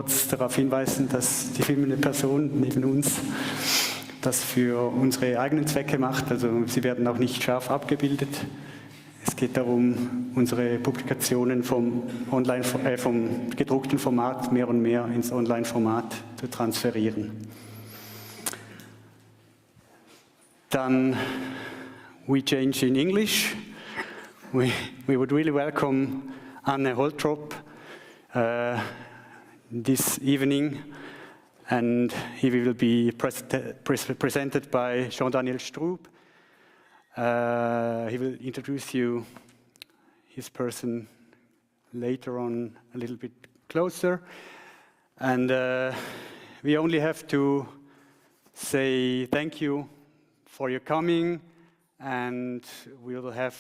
kurz darauf hinweisen, dass die filmende Person neben uns das für unsere eigenen Zwecke macht. Also sie werden auch nicht scharf abgebildet. Es geht darum, unsere Publikationen vom gedruckten Format mehr und mehr ins Online-Format zu transferieren. Dann we change in English. We would really welcome Anne Holtrop this evening, and he will be presented by Jean-Daniel Strub. He will introduce you his person later on a little bit closer. And we only have to say thank you for your coming, and we will have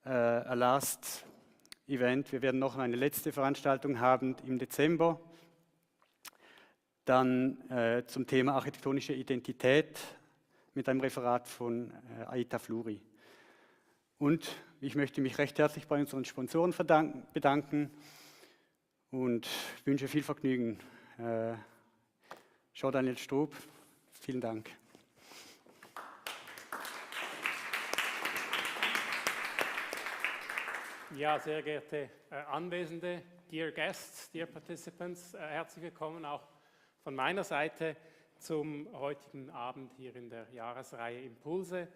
a last event. Wir werden noch eine letzte Veranstaltung haben im Dezember. Dann zum Thema architektonische Identität mit einem Referat von Aita Fluri. Und ich möchte mich recht herzlich bei unseren Sponsoren bedanken und wünsche viel Vergnügen. Jean-Daniel Strub, vielen Dank. Ja, sehr geehrte Anwesende, dear guests, dear participants, herzlich willkommen auch von meiner Seite zum heutigen Abend hier in der Jahresreihe Impulse.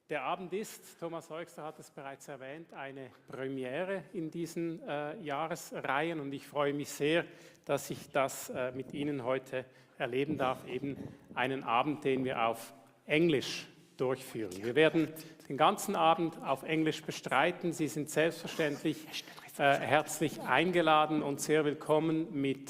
Der Abend ist, Thomas Heugster hat es bereits erwähnt, eine Premiere in diesen Jahresreihen, und ich freue mich sehr, dass ich das mit Ihnen heute erleben darf, eben einen Abend, den wir auf Englisch durchführen. Wir werden den ganzen Abend auf Englisch bestreiten. Sie sind selbstverständlich herzlich eingeladen und sehr willkommen mit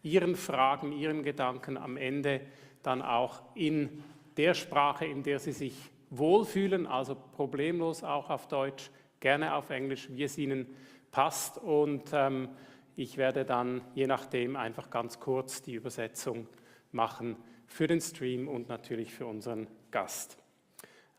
Ihren Fragen, Ihren Gedanken am Ende dann auch in der Sprache, in der Sie sich wohlfühlen, also problemlos auch auf Deutsch, gerne auf Englisch, wie es Ihnen passt. Und ich werde dann je nachdem einfach ganz kurz die Übersetzung machen für den Stream und natürlich für unseren Gast.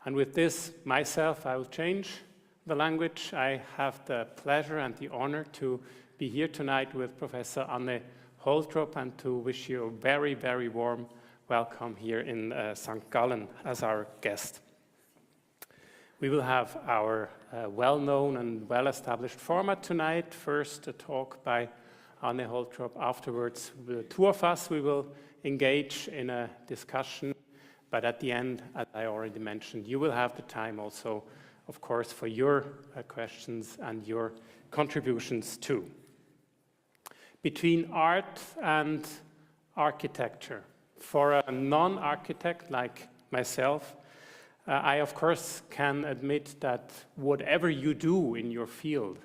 And with this, myself, I will change the language. I have the pleasure and the honor to be here tonight with Professor Anne Holtrop and to wish you a very, very warm welcome here in St. Gallen as our guest. We will have our well-known and well-established format tonight. First, a talk by Anne Holtrop. Afterwards, the two of us, we will engage in a discussion. But at the end, as I already mentioned, you will have the time also, of course, for your questions and your contributions too. Between art and architecture, for a non-architect like myself, I, of course, can admit that whatever you do in your field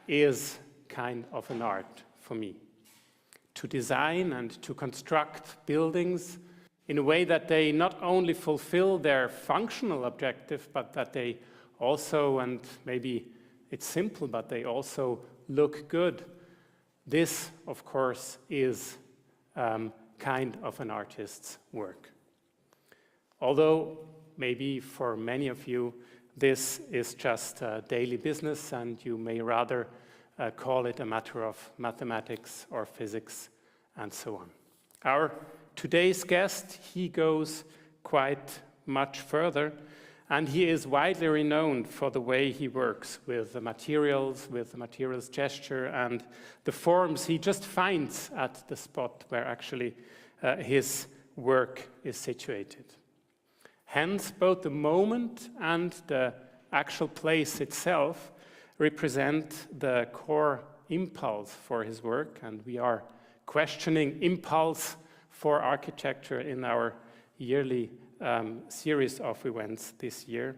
is kind of an art for me. To design and to construct buildings in a way that they not only fulfill their functional objective, but that they also, and maybe it's simple, but they also look good. This, of course, is kind of an artist's work. Although maybe for many of you, this is just daily business, and you may rather call it a matter of mathematics or physics and so on. Our today's guest, he goes quite much further, and he is widely renowned for the way he works with the materials gesture, and the forms he just finds at the spot where actually his work is situated. Hence, both the moment and the actual place itself represent the core impulse for his work, and we are questioning impulse for architecture in our yearly series of events this year.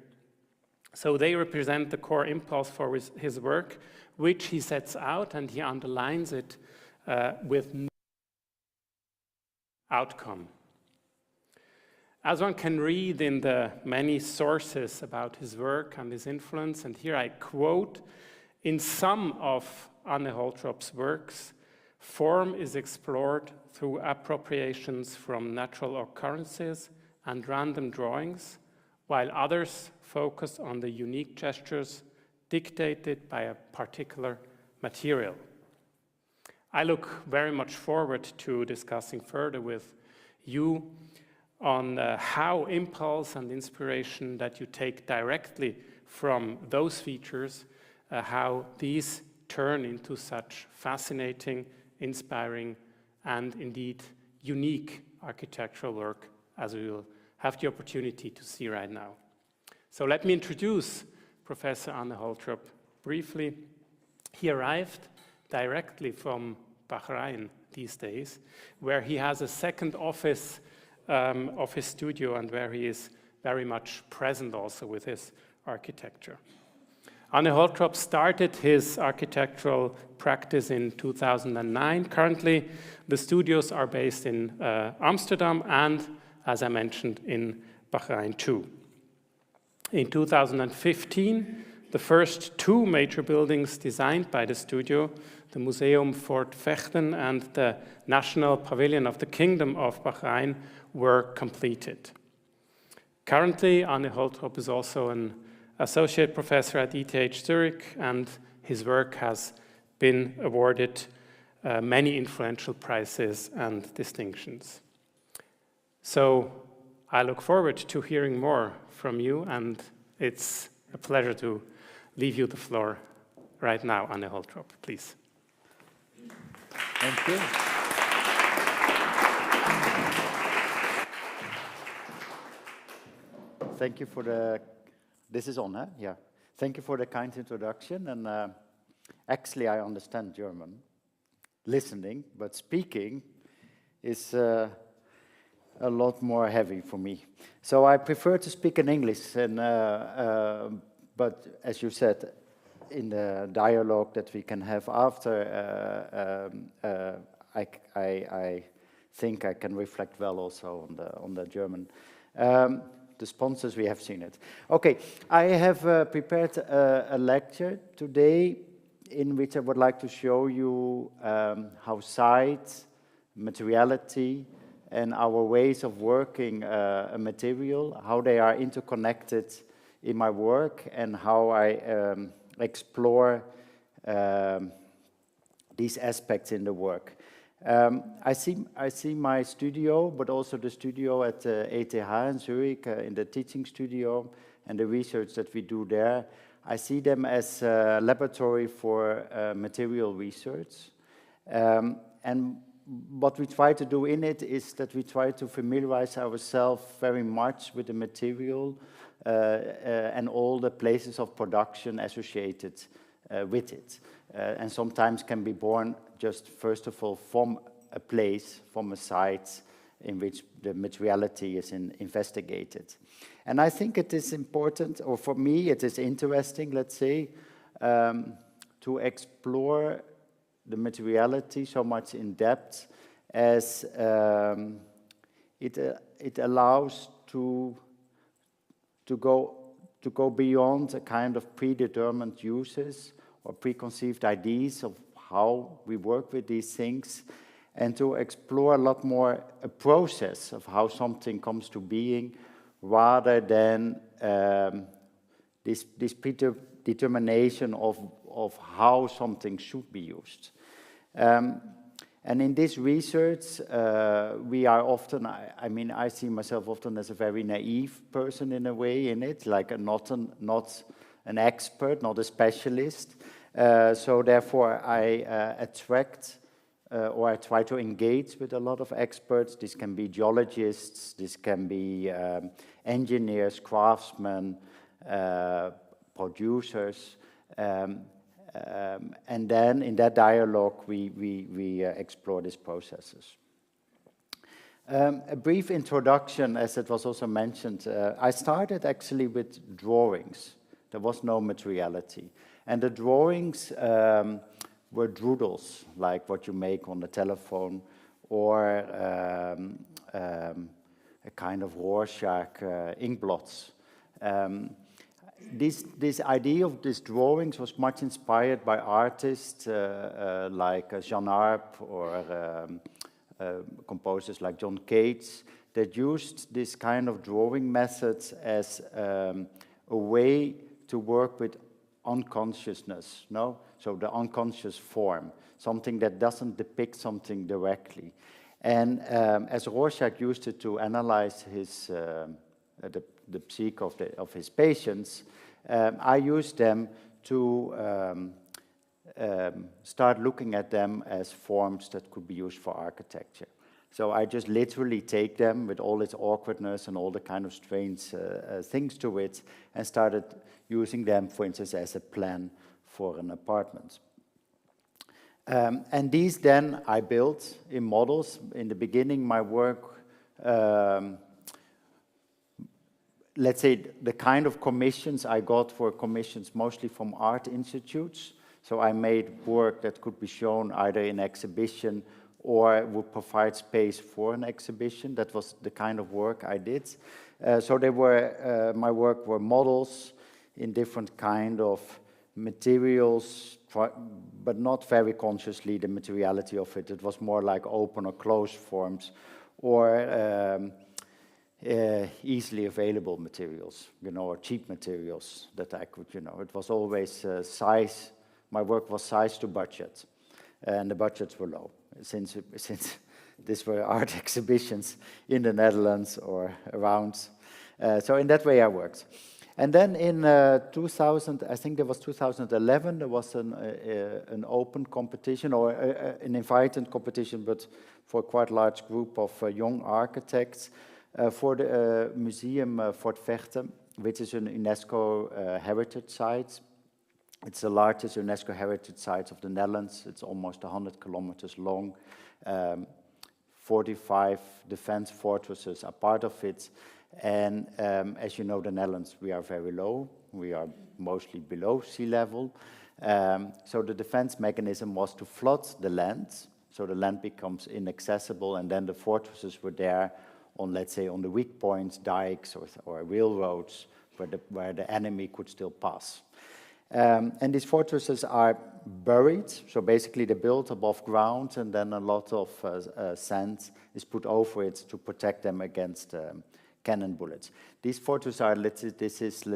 So they represent the core impulse for his work, which he sets out and he underlines it with no outcome. As one can read in the many sources about his work and his influence, and here I quote, in some of Anne Holtrop's works, form is explored through appropriations from natural occurrences and random drawings, while others focus on the unique gestures dictated by a particular material. I look very much forward to discussing further with you on how impulse and inspiration that you take directly from those features, how these turn into such fascinating, inspiring, and indeed unique architectural work as we will have the opportunity to see right now. So let me introduce Professor Anne Holtrop briefly. He arrived directly from Bahrain these days, where he has a second office of his studio and where he is very much present also with his architecture. Anne Holtrop started his architectural practice in 2009. Currently, the studios are based in Amsterdam and, as I mentioned, in Bahrain too. In 2015, the first two major buildings designed by the studio, the Museum Fort Vechten and the National Pavilion of the Kingdom of Bahrain, were completed. Currently, Anne Holtrop is also an associate professor at ETH Zurich, and his work has been awarded many influential prizes and distinctions. So I look forward to hearing more from you, and it's a pleasure to leave you the floor right now. Anne Holtrop, please. Thank you. Thank you for the, this is on, huh? Yeah. Thank you for the kind introduction. And actually, I understand German, listening, but speaking is a lot more heavy for me. So I prefer to speak in English, and, but as you said, in the dialogue that we can have after, I think I can reflect well also on the German. The sponsors, we have seen it. Okay, I have prepared a lecture today in which I would like to show you how sight, materiality, and our ways of working a material, how they are interconnected in my work, and how I explore these aspects in the work. I see my studio, but also the studio at ETH in Zurich, in the teaching studio, and the research that we do there. I see them as a laboratory for material research. And what we try to do in it is that we try to familiarize ourselves very much with the material and all the places of production associated with it. And sometimes can be born just first of all from a place, from a site in which the materiality is investigated. And I think it is important, or for me it is interesting, let's say, to explore the materiality so much in depth as it allows to go beyond a kind of predetermined uses or preconceived ideas of how we work with these things, and to explore a lot more a process of how something comes to being, rather than this predetermination of how something should be used. And in this research, we are often, I see myself often as a very naive person in a way in it, like not an expert, not a specialist. So therefore I attract or I try to engage with a lot of experts. This can be geologists, this can be engineers, craftsmen, producers, and then in that dialogue we explore these processes. A brief introduction, as it was also mentioned. I started actually with drawings. There was no materiality. And the drawings were doodles, like what you make on the telephone, or a kind of Rorschach ink blots. This idea of these drawings was much inspired by artists like Jean Arp or composers like John Cage, that used this kind of drawing methods as a way to work with unconsciousness, no? So the unconscious form, something that doesn't depict something directly. And as Rorschach used it to analyze his, the psyche of his patients, I used them to start looking at them as forms that could be used for architecture. So I just literally take them with all its awkwardness and all the kind of strange things to it and started using them, for instance, as a plan for an apartment. And these then I built in models. In the beginning, my work, let's say the kind of commissions I got were commissions mostly from art institutes. So I made work that could be shown either in exhibition or would provide space for an exhibition. That was the kind of work I did. So they were, my work were models in different kind of materials, but not very consciously the materiality of it. It was more like open or closed forms, or easily available materials, you know, or cheap materials that I could, you know. It was always size. My work was size to budget, and the budgets were low, since these were art exhibitions in the Netherlands or around. So in that way I worked. And then in 2000, I think there was 2011, there was an open competition, or an invited competition, but for a quite large group of young architects, for the museum Fort Verte, which is an UNESCO heritage site. It's the largest UNESCO heritage site of the Netherlands. It's almost 100 kilometers long. 45 defense fortresses are part of it. And as you know, the Netherlands, we are very low. We are mostly below sea level. So the defense mechanism was to flood the land, so the land becomes inaccessible, and then the fortresses were there on, let's say, on the weak points, dikes or railroads, where the enemy could still pass. And these fortresses are buried, so basically they're built above ground, and then a lot of sand is put over it to protect them against cannon bullets. These fortresses are, let's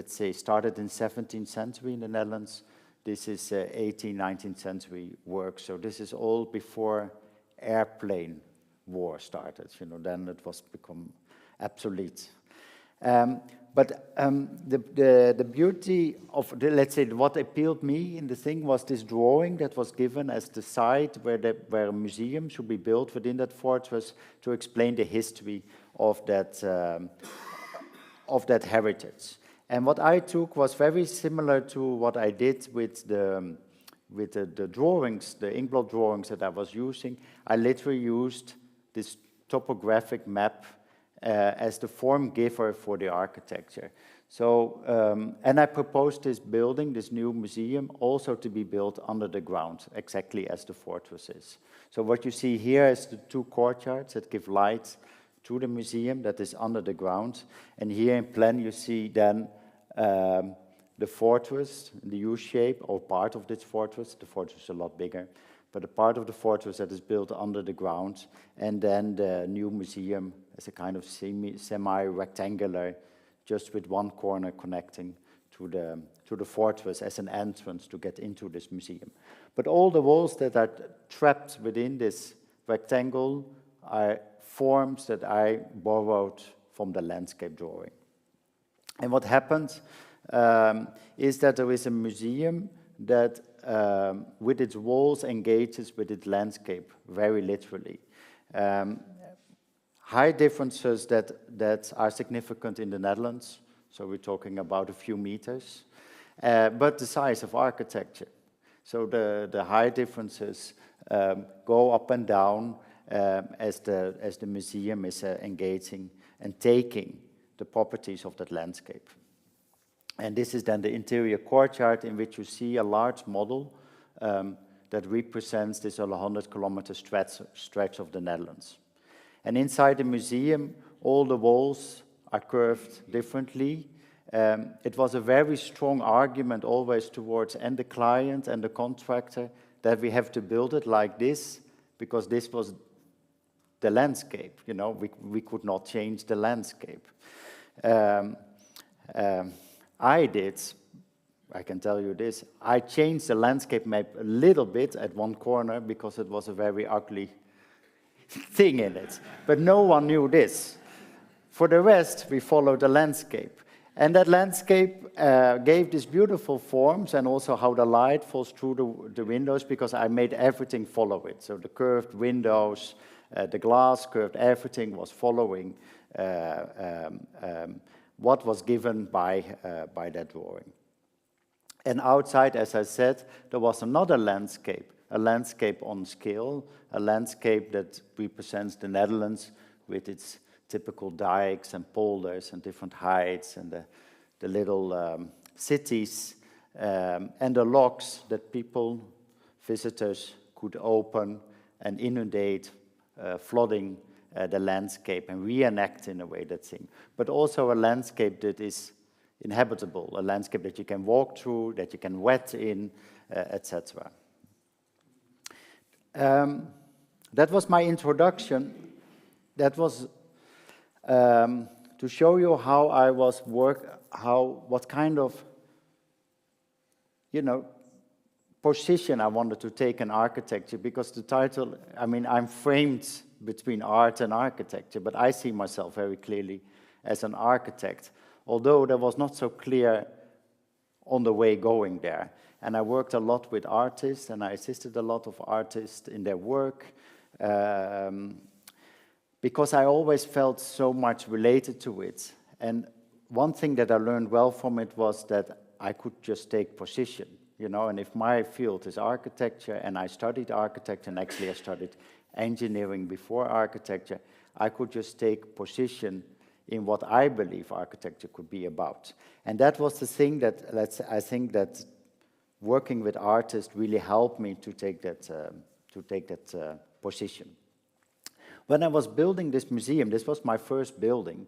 say, started in 17th century in the Netherlands. This is 18th, 19th century work, so this is all before airplane war started. You know, then it was become obsolete. But the beauty of, let's say, what appealed me in the thing was this drawing that was given as the site where a museum should be built within that fortress to explain the history of that heritage. And what I took was very similar to what I did with the drawings, the inkblot drawings that I was using. I literally used this topographic map as the form giver for the architecture. So, and I proposed this building, this new museum, also to be built under the ground, exactly as the fortress is. So what you see here is the two courtyards that give light to the museum that is under the ground. And here in plan you see then the fortress, the U-shape, or part of this fortress. The fortress is a lot bigger, but a part of the fortress that is built under the ground, and then the new museum as a kind of semi-rectangular, just with one corner connecting to the fortress as an entrance to get into this museum. But all the walls that are trapped within this rectangle are forms that I borrowed from the landscape drawing. And what happened is that there is a museum that with its walls engages with its landscape very literally. High differences that are significant in the Netherlands, so we're talking about a few meters, but the size of architecture. So the high differences go up and down as the museum is engaging and taking the properties of that landscape. And this is then the interior courtyard, in which you see a large model that represents this 100-kilometer stretch of the Netherlands. And inside the museum, all the walls are curved differently. It was a very strong argument always towards and the client and the contractor that we have to build it like this, because this was the landscape. You know, we could not change the landscape. I did I can tell you this, I changed the landscape map a little bit at one corner because it was a very ugly thing in it. But no one knew this. For the rest, we followed the landscape. And that landscape gave these beautiful forms, and also how the light falls through the windows, because I made everything follow it. So the curved windows, the glass curved, everything was following what was given by that drawing. And outside, as I said, there was another landscape, a landscape on scale, a landscape that represents the Netherlands with its typical dikes and polders and different heights, and the little cities, and the locks that people, visitors, could open and inundate, flooding the landscape and reenact in a way that thing. But also a landscape that is inhabitable, a landscape that you can walk through, that you can wet in, etc. That was my introduction. That was to show you how I was what kind of, position I wanted to take in architecture, because the title, I mean, I'm framed between art and architecture, but I see myself very clearly as an architect, although that was not so clear on the way going there. And I worked a lot with artists, and I assisted a lot of artists in their work, because I always felt so much related to it. And one thing that I learned well from it was that I could just take position, and if my field is architecture, and I studied architecture, and actually I studied engineering before architecture, I could just take position in what I believe architecture could be about. And that was the thing that I think that working with artists really helped me to take that position. When I was building this museum, this was my first building.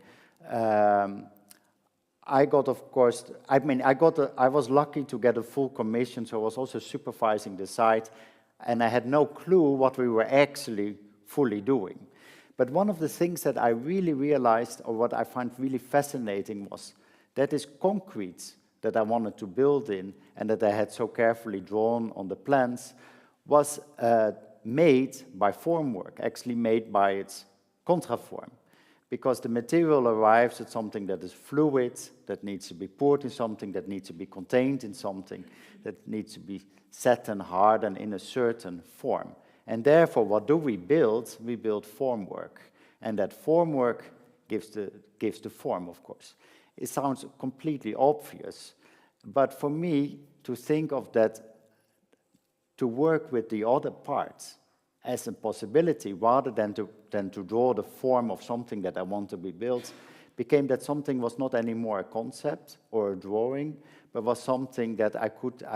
I got, of course, I was lucky to get a full commission, so I was also supervising the site, and I had no clue what we were actually fully doing. But one of the things that I really realized, or what I find really fascinating, was that this concrete that I wanted to build in, and that I had so carefully drawn on the plans, was made by formwork, actually made by its contraform. Because the material arrives at something that is fluid, that needs to be poured in something, that needs to be contained in something, that needs to be set and hardened in a certain form. And therefore, what do we build? We build formwork. And that formwork gives the form, of course. It sounds completely obvious, but for me, to think of that, to work with the other parts as a possibility, rather than to draw the form of something that I want to be built, became that something was not anymore a concept or a drawing, but was something that I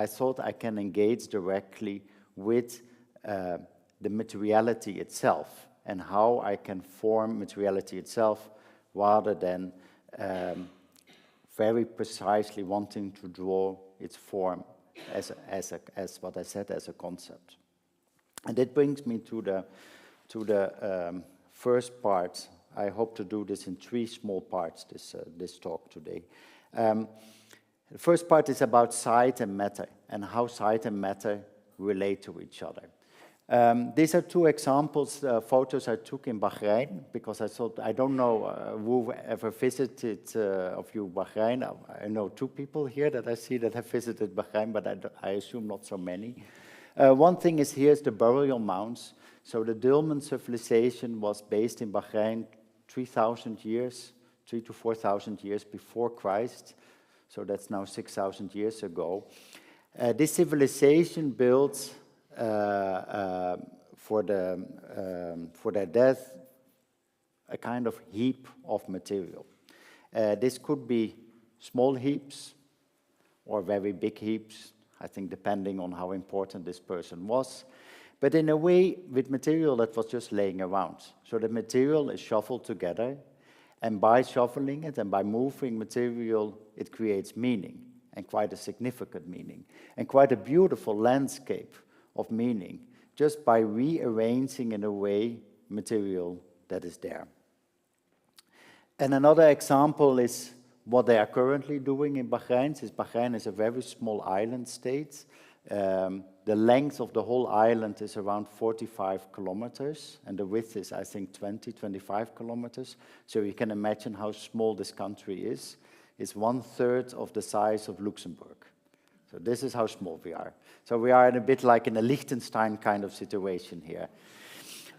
thought I can engage directly with the materiality itself, and how I can form materiality itself, rather than very precisely wanting to draw its form as what I said, as a concept. And that brings me to the first part. I hope to do this in 3 small parts, this talk today. The first part is about sight and matter, and how sight and matter relate to each other. These are 2 examples, photos I took in Bahrain, because I thought, I don't know who ever visited of you Bahrain. I know 2 people here that I see that have visited Bahrain, but I assume not so many. One thing is, here's the burial mounds. So the Dulman civilization was based in Bahrain 3,000 years, 3,000 to 4,000 years before Christ. So that's now 6,000 years ago. This civilization built for their death a kind of heap of material. This could be small heaps or very big heaps, I think depending on how important this person was, but in a way with material that was just laying around. So the material is shuffled together, and by shuffling it and by moving material, it creates meaning, and quite a significant meaning, and quite a beautiful landscape of meaning, just by rearranging in a way material that is there. And another example is what they are currently doing in Bahrain, since Bahrain is a very small island state. The length of the whole island is around 45 kilometers, and the width is, I think, 25 kilometers. So you can imagine how small this country is. It's 1/3 of the size of Luxembourg. So this is how small we are. So we are in a bit like in a Liechtenstein kind of situation here.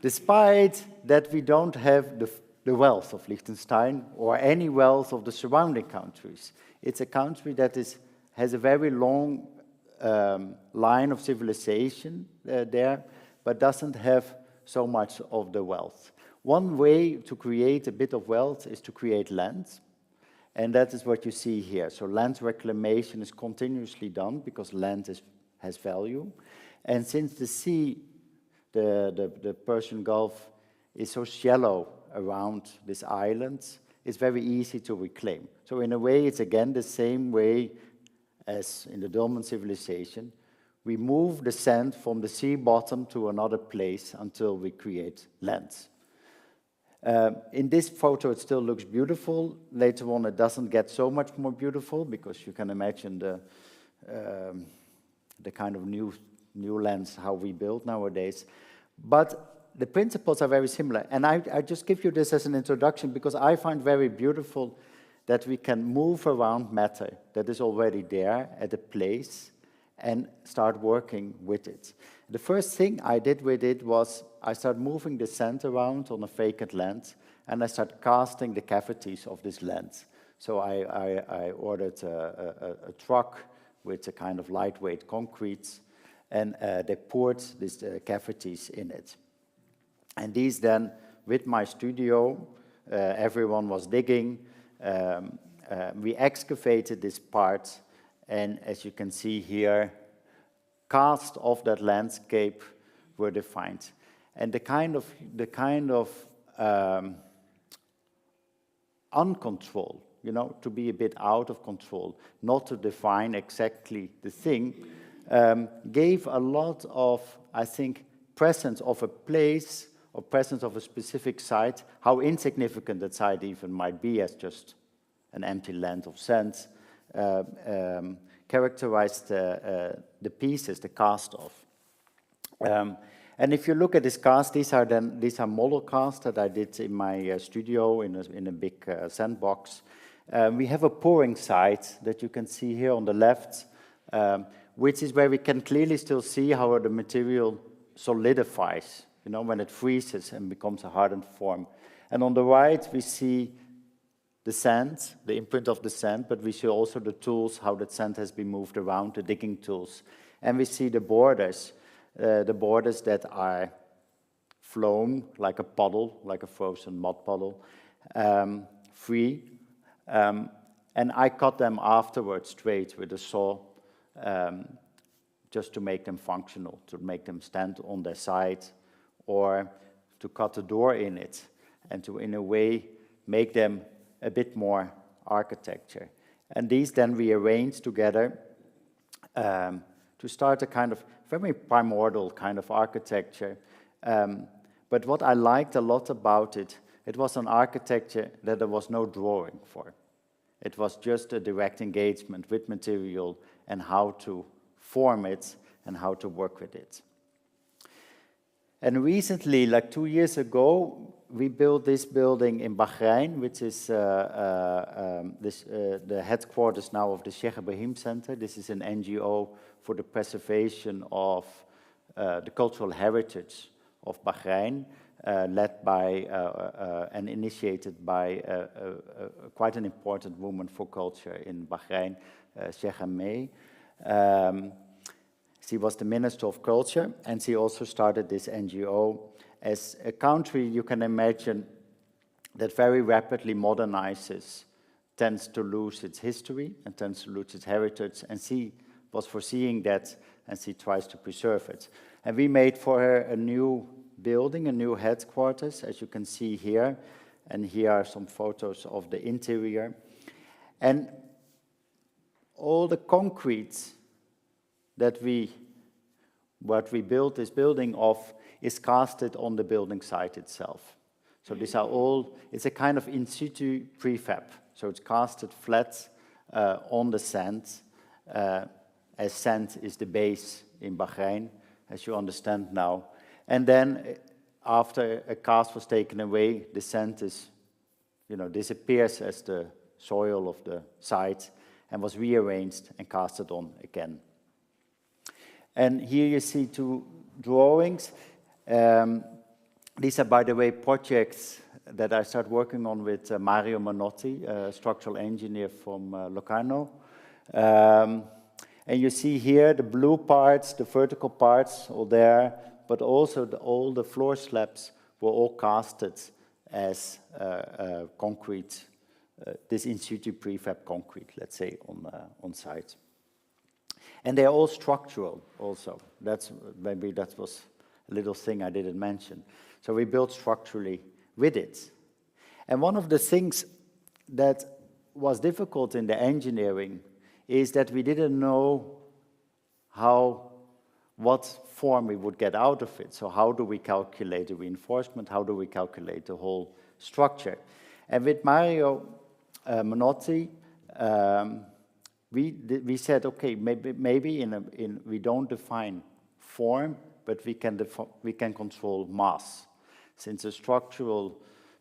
Despite that we don't have the wealth of Liechtenstein or any wealth of the surrounding countries. It's a country that has a very long line of civilization there, but doesn't have so much of the wealth. One way to create a bit of wealth is to create land, and that is what you see here. So land reclamation is continuously done because land has value. And since the sea, the Persian Gulf, is so shallow around this island, it's very easy to reclaim. So in a way, it's again the same way as in the Dolmen civilization. We move the sand from the sea bottom to another place until we create land. In this photo, it still looks beautiful. Later on, it doesn't get so much more beautiful because you can imagine the kind of new lands how we build nowadays. But the principles are very similar. And I just give you this as an introduction because I find very beautiful that we can move around matter that is already there at a place and start working with it. The first thing I did with it was I started moving the sand around on a vacant land, and I started casting the cavities of this land. So I ordered a truck with a kind of lightweight concrete, and they poured these cavities in it. And these then, with my studio, everyone was digging. We excavated this part, and as you can see here, casts of that landscape were defined. And the kind of uncontrolled, you know, to be a bit out of control, not to define exactly the thing, gave a lot of, I think, presence of a place or presence of a specific site, how insignificant that site even might be as just an empty land of sand, characterized the pieces, the cast of. And if you look at this cast, these are model casts that I did in my studio in a big sandbox. We have a pouring site that you can see here on the left, which is where we can clearly still see how the material solidifies, you know, when it freezes and becomes a hardened form. And on the right, we see the sand, the imprint of the sand, but we see also the tools, how that sand has been moved around, the digging tools. And we see the borders that are flown like a puddle, like a frozen mud puddle, free. And I cut them afterwards straight with a saw, just to make them functional, to make them stand on their side, or to cut a door in it, and to, in a way, make them a bit more architecture. And these then we arrange together to start a kind of very primordial kind of architecture. But what I liked a lot about it, it was an architecture that there was no drawing for. It was just a direct engagement with material and how to form it and how to work with it. And recently, like 2 years ago, we built this building in Bahrain, which is the headquarters now of the Sheikh Ibrahim Center. This is an NGO for the preservation of the cultural heritage of Bahrain, led by and initiated by quite an important woman for culture in Bahrain, Sheikha May. She was the Minister of Culture, and she also started this NGO. As a country, you can imagine, that very rapidly modernizes, tends to lose its history and tends to lose its heritage, and she was foreseeing that, and she tries to preserve it. And we made for her a new building, a new headquarters, as you can see here, and here are some photos of the interior. And all the concrete that what we built this building of is casted on the building site itself. So these are all, it's a kind of in situ prefab. So it's casted flat on the sand, as sand is the base in Bahrain, as you understand now. And then after a cast was taken away, the sand is, disappears as the soil of the site and was rearranged and casted on again. And here you see two drawings. These are, by the way, projects that I started working on with Mario Manotti, a structural engineer from Locarno. And you see here the blue parts, the vertical parts, all there, but also all the floor slabs were all casted as concrete, this in situ prefab concrete, let's say, on site. And they're all structural also. Maybe that was a little thing I didn't mention. So we built structurally with it. And one of the things that was difficult in the engineering is that we didn't know what form we would get out of it. So how do we calculate the reinforcement? How do we calculate the whole structure? And with Mario Manotti, we said, okay, maybe we don't define form, but we can control mass. Since the structural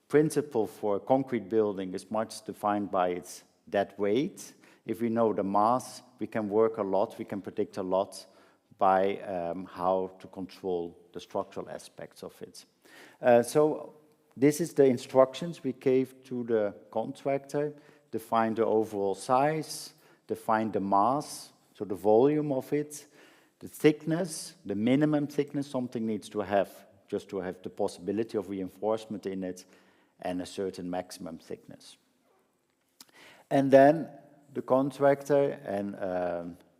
principle for a concrete building is much defined by its dead weight, if we know the mass, we can work a lot, we can predict a lot by how to control the structural aspects of it. So this is the instructions we gave to the contractor: define the overall size, define the mass, so the volume of it, the thickness, the minimum thickness something needs to have, just to have the possibility of reinforcement in it, and a certain maximum thickness. And then the contractor, and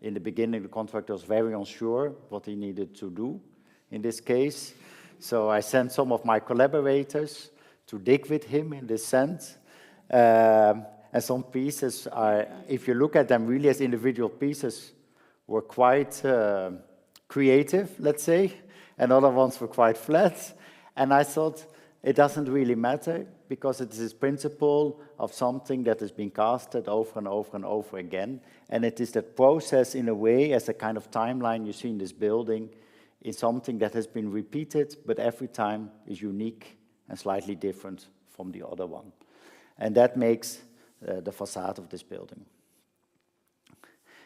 in the beginning the contractor was very unsure what he needed to do in this case. So I sent some of my collaborators to dig with him in this sense. And some pieces are, if you look at them really as individual pieces, were quite creative, let's say, and other ones were quite flat. And I thought it doesn't really matter, because it is this principle of something that has been casted over and over and over again. And it is that process, in a way, as a kind of timeline you see in this building, is something that has been repeated, but every time is unique and slightly different from the other one. And that makes the facade of this building.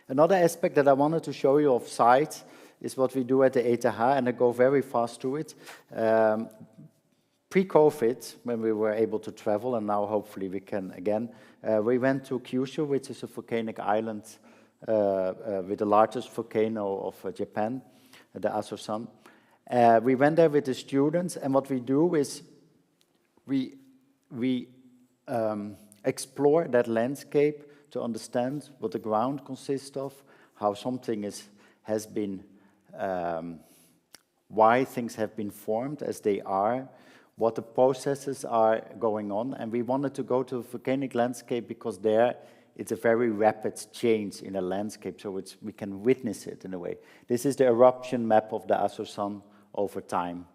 Another aspect that I wanted to show you of site is what we do at the ETH, and I go very fast through it. Pre-COVID, when we were able to travel, and now hopefully we can again, we went to Kyushu, which is a volcanic island with the largest volcano of Japan, the Asosan. We went there with the students, and what we do is we explore that landscape to understand what the ground consists of, how something has been, why things have been formed as they are, what the processes are going on. And we wanted to go to a volcanic landscape because there it's a very rapid change in a landscape, so we can witness it in a way. This is the eruption map of the Asosan over time,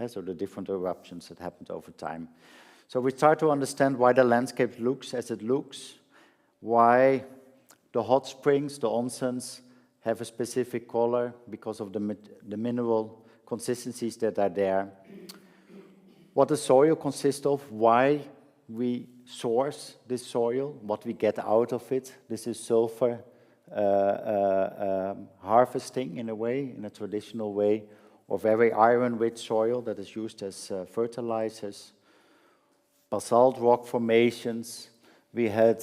so the different eruptions that happened over time. So we start to understand why the landscape looks as it looks, why the hot springs, the onsens, have a specific color because of the mineral consistencies that are there. What the soil consists of, why we source this soil, what we get out of it. This is sulfur harvesting in a way, in a traditional way, or very iron-rich soil that is used as fertilizers. Basalt rock formations. We had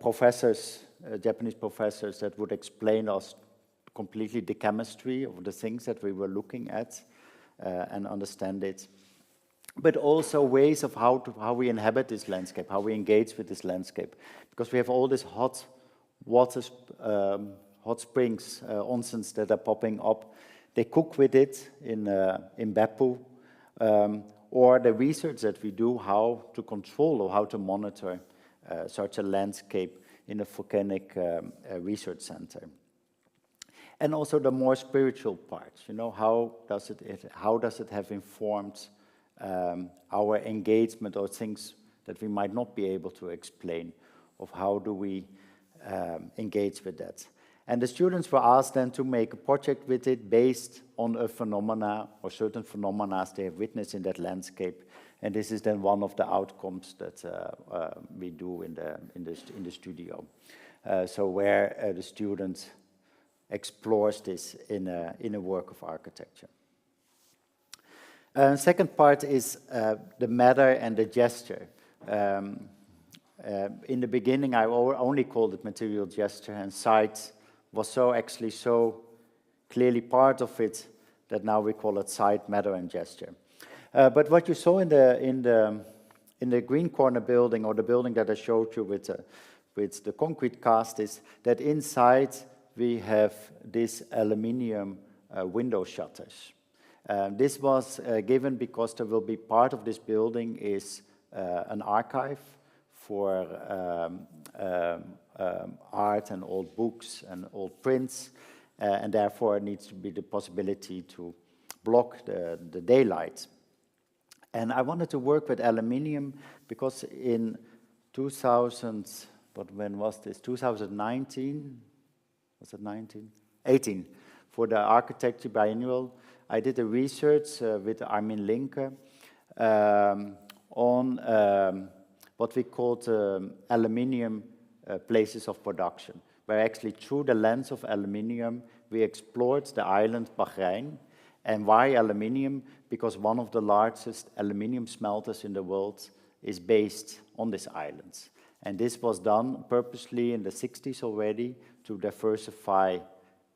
professors, Japanese professors, that would explain us completely the chemistry of the things that we were looking at and understand it. But also ways of how we inhabit this landscape, how we engage with this landscape. Because we have all these hot waters, hot springs, onsens that are popping up. They cook with it in Beppu. Or the research that we do, how to control or how to monitor such a landscape in a volcanic research center. And also the more spiritual parts, how does it have informed our engagement or things that we might not be able to explain, of how do we engage with that. And the students were asked then to make a project with it based on a phenomena or certain phenomena they have witnessed in that landscape. And this is then one of the outcomes that we do in the studio. So where the student explores this in a work of architecture. Second part is the matter and the gesture. In the beginning, I only called it material gesture, and sight was actually so clearly part of it that now we call it sight, matter, and gesture. But what you saw in the Green Corner building, or the building that I showed you with the concrete cast, is that inside we have these aluminium window shutters. This was given because there will be part of this building is an archive for art and old books and old prints, and therefore it needs to be the possibility to block the daylight. And I wanted to work with aluminium because in 2019, was it 19? 18, for the architecture biennial, I did a research with Armin Linke on what we called aluminium places of production, where actually through the lens of aluminium, we explored the island Bahrain. And why aluminium? Because one of the largest aluminium smelters in the world is based on this island. And this was done purposely in the 60s already to diversify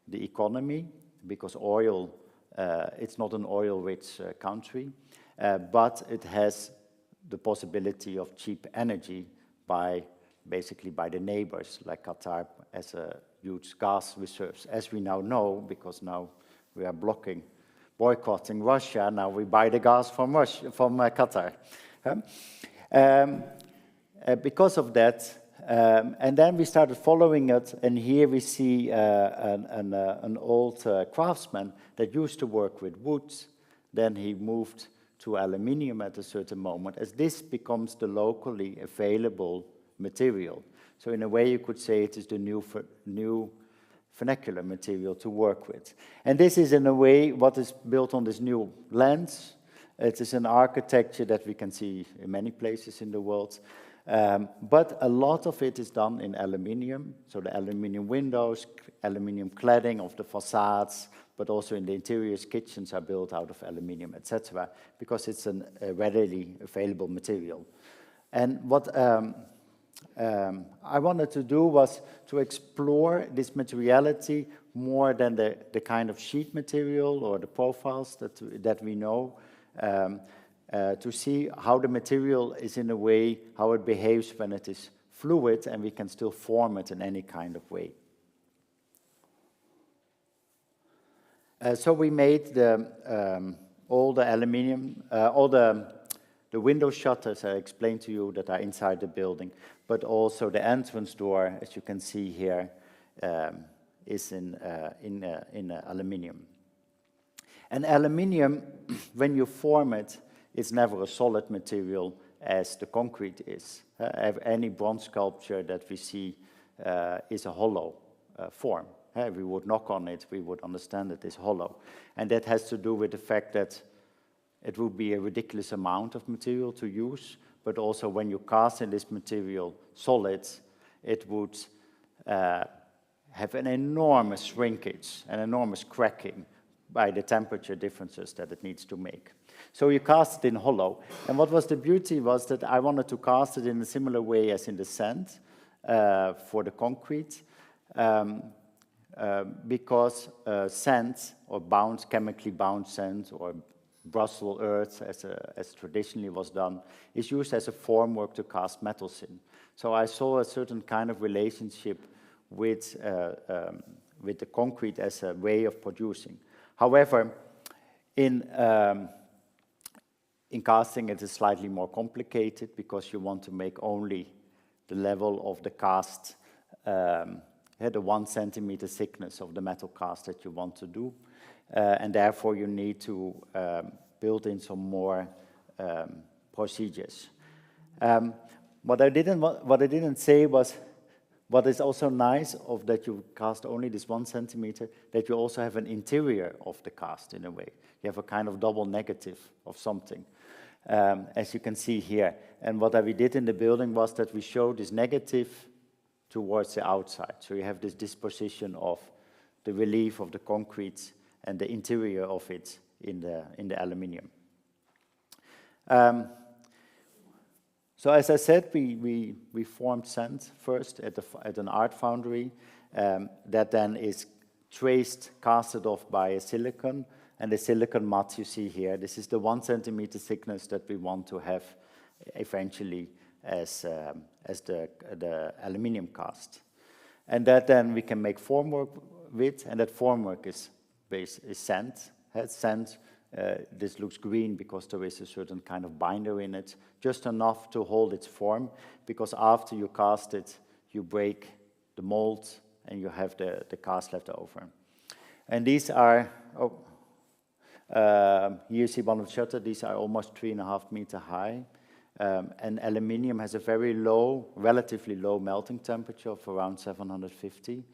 the economy, because oil, it's not an oil-rich country, but it has the possibility of cheap energy basically by the neighbors, like Qatar as a huge gas reserves, as we now know, because now we are boycotting Russia. Now we buy the gas from Qatar. Because of that, and then we started following it, and here we see an old craftsman that used to work with wood. Then he moved to aluminium at a certain moment, as this becomes the locally available material. So in a way, you could say it is the new vernacular material to work with. And this is, in a way, what is built on this new lens. It is an architecture that we can see in many places in the world. But a lot of it is done in aluminium. So the aluminium windows, aluminium cladding of the facades, but also in the interiors, kitchens are built out of aluminium, etc., because it's a readily available material. And what I wanted to do was to explore this materiality more than the kind of sheet material or the profiles that we know, to see how the material is, in a way, how it behaves when it is fluid, and we can still form it in any kind of way. So we made all the aluminium, all the window shutters I explained to you that are inside the building, but also the entrance door, as you can see here, is in aluminium. And aluminium, when you form it, it's never a solid material as the concrete is. Any bronze sculpture that we see is a hollow form. If we would knock on it, we would understand it is hollow. And that has to do with the fact that it would be a ridiculous amount of material to use, but also when you cast in this material solids, it would have an enormous shrinkage, an enormous cracking by the temperature differences that it needs to make. So you cast it in hollow. And what was the beauty was that I wanted to cast it in a similar way as in the sand for the concrete, because sand, or chemically bound sand, or Brussels earth, as traditionally was done, is used as a formwork to cast metals in. So I saw a certain kind of relationship with the concrete as a way of producing. However, in casting, it is slightly more complicated, because you want to make only the level of the cast, the 1 centimeter thickness of the metal cast that you want to do. And therefore, you need to build in some more procedures. What I didn't say was, what is also nice of that you cast only this 1 centimeter, that you also have an interior of the cast in a way. You have a kind of double negative of something, as you can see here. And what we did in the building was that we showed this negative towards the outside. So you have this disposition of the relief of the concrete and the interior of it in the aluminium. So as I said, we formed sand first at an art foundry that then is traced, casted off by a silicon, and the silicon mud you see here. This is the 1 centimeter thickness that we want to have eventually as the aluminium cast. And that then we can make formwork with, and that formwork is sand. Has sand. This looks green because there is a certain kind of binder in it, just enough to hold its form, because after you cast it, you break the mold and you have the cast left over. And these are, here you see one of the shutter, these are almost 3.5 meters high. And aluminium has a very low, relatively low melting temperature of around 750.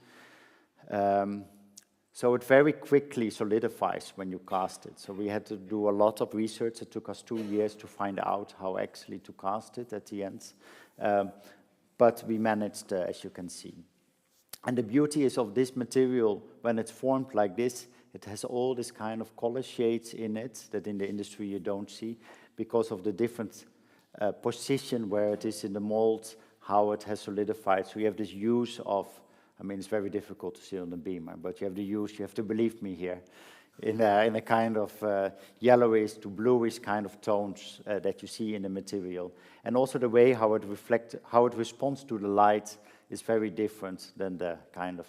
So it very quickly solidifies when you cast it. So we had to do a lot of research. It took us 2 years to find out how actually to cast it at the end. But we managed, as you can see. And the beauty is of this material, when it's formed like this, it has all this kind of color shades in it that in the industry you don't see, because of the different position where it is in the mold, how it has solidified. So you have this use of, I mean, it's very difficult to see on the beamer, but you have the use, you have to believe me here, in a kind of yellowish to bluish kind of tones that you see in the material. And also the way how it responds to the light is very different than the kind of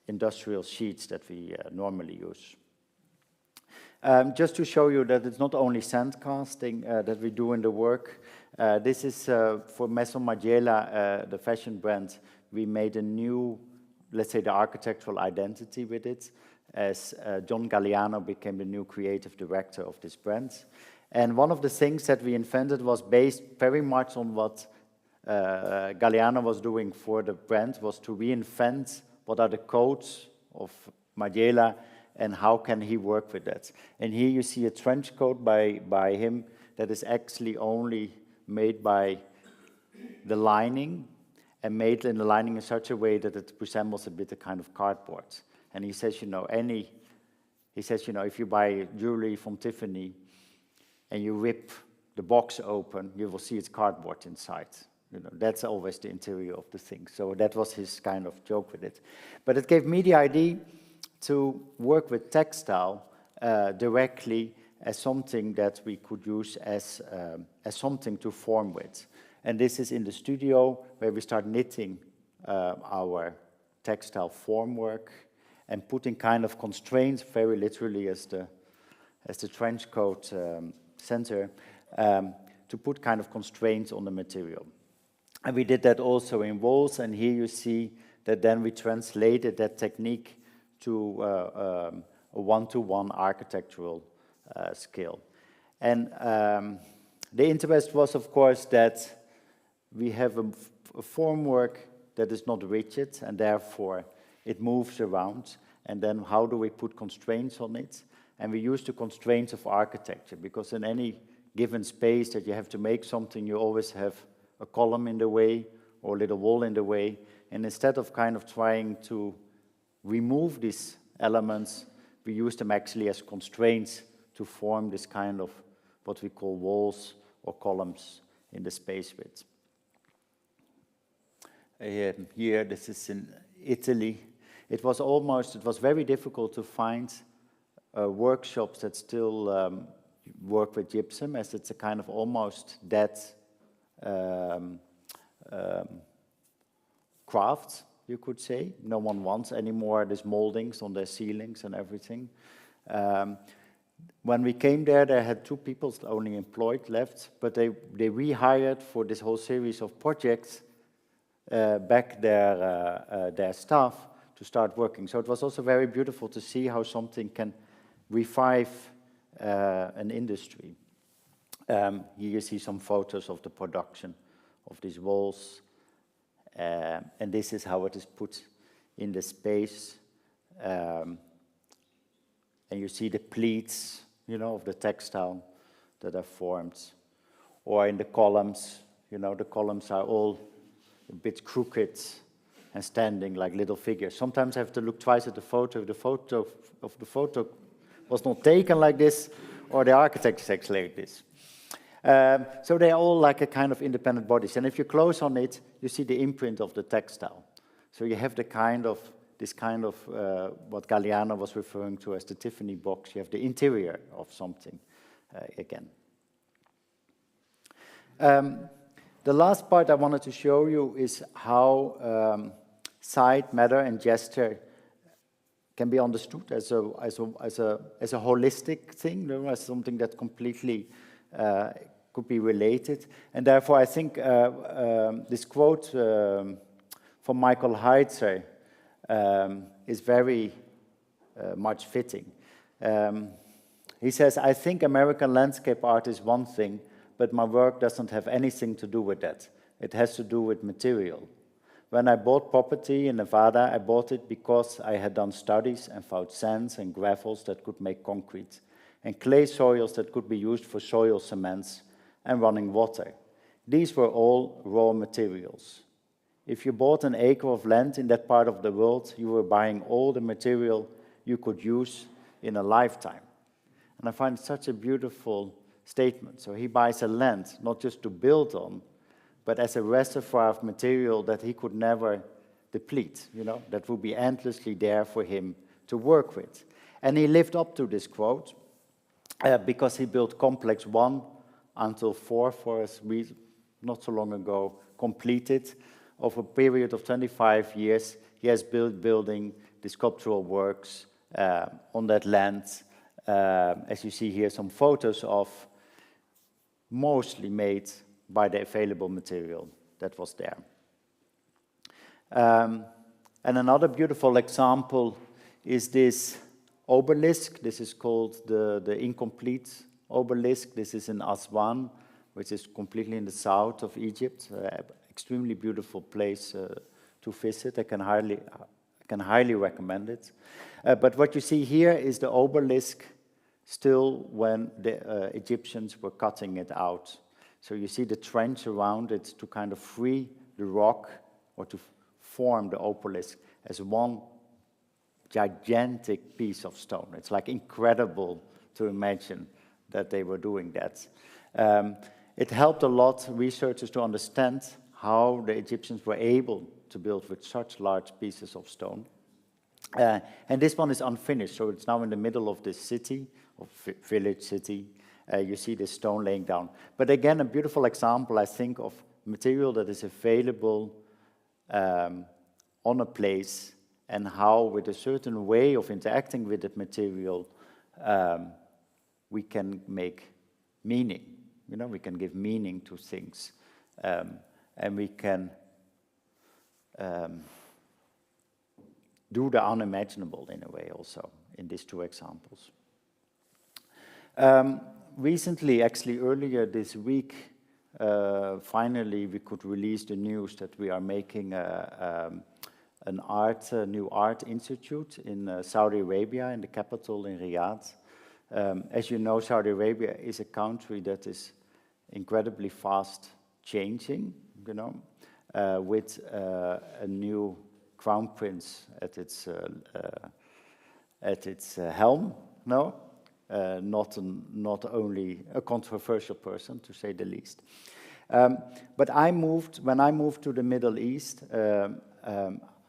industrial sheets that we normally use. Just to show you that it's not only sand casting that we do in the work. This is for Maison Margiela, the fashion brand. We made a new, let's say, the architectural identity with it, as John Galliano became the new creative director of this brand. And one of the things that we invented was based very much on what Galliano was doing for the brand, was to reinvent what are the codes of Margiela and how can he work with that. And here you see a trench coat by him that is actually only made by the lining, and made in the lining in such a way that it resembles a bit a kind of cardboard. And he says, you know, if you buy jewelry from Tiffany and you rip the box open, you will see it's cardboard inside. You know, that's always the interior of the thing. So that was his kind of joke with it. But it gave me the idea to work with textile directly as something that we could use as something to form with. And this is in the studio where we start knitting our textile formwork and putting kind of constraints, very literally as the trench coat center, to put kind of constraints on the material. And we did that also in walls, and here you see that then we translated that technique to a one-to-one architectural skill. And the interest was, of course, that we have a formwork that is not rigid, and therefore it moves around. And then how do we put constraints on it? And we use the constraints of architecture, because in any given space that you have to make something, you always have a column in the way or a little wall in the way. And instead of kind of trying to remove these elements, we use them actually as constraints to form this kind of what we call walls or columns in the space width. Here, this is in Italy. It was very difficult to find workshops that still work with gypsum, as it's a kind of almost dead craft, you could say. No one wants anymore these moldings on their ceilings and everything. When we came there, they had 2 people only employed left, but they rehired for this whole series of projects back their staff to start working. So it was also very beautiful to see how something can revive an industry. Here you see some photos of the production of these walls. And this is how it is put in the space. And you see the pleats, you know, of the textile that are formed. Or in the columns, you know, the columns are all a bit crooked and standing like little figures. Sometimes I have to look twice at the photo. If the photo was not taken like this, or the architect is actually like this. So they're all like a kind of independent bodies. And if you're close on it, you see the imprint of the textile. So you have this kind of what Galeano was referring to as the Tiffany box. You have the interior of something again. The last part I wanted to show you is how sight, matter, and gesture can be understood as a holistic thing, you know, as something that completely could be related. And therefore, I think this quote from Michael Heitzer is very much fitting. He says, "I think American landscape art is one thing, but my work doesn't have anything to do with that. It has to do with material. When I bought property in Nevada, I bought it because I had done studies and found sands and gravels that could make concrete, and clay soils that could be used for soil cements and running water. These were all raw materials. If you bought an acre of land in that part of the world, you were buying all the material you could use in a lifetime." And I find it such a beautiful statement. So he buys a land, not just to build on, but as a reservoir of material that he could never deplete, you know, that would be endlessly there for him to work with. And he lived up to this quote because he built Complex 1 until 4 for us, not so long ago, completed. Over a period of 25 years, he has building the sculptural works on that land. As you see here, some photos of mostly made by the available material that was there. And another beautiful example is this obelisk. This is called the incomplete obelisk. This is in Aswan, which is completely in the south of Egypt. Extremely beautiful place to visit. I can highly recommend it. But what you see here is the obelisk still when the Egyptians were cutting it out. So you see the trench around it to kind of free the rock or to form the obelisk as one gigantic piece of stone. It's like incredible to imagine that they were doing that. It helped a lot researchers to understand how the Egyptians were able to build with such large pieces of stone. And this one is unfinished, so it's now in the middle of this city, or village city. You see this stone laying down. But again, a beautiful example, I think, of material that is available on a place and how, with a certain way of interacting with that material, we can make meaning. You know, we can give meaning to things. And we can do the unimaginable in a way also in these two examples. Recently, actually earlier this week, finally we could release the news that we are making a new art institute in Saudi Arabia, in the capital in Riyadh. As you know, Saudi Arabia is a country that is incredibly fast changing, you know, with a new crown prince at its helm, no? Not only a controversial person, to say the least. But when I moved to the Middle East,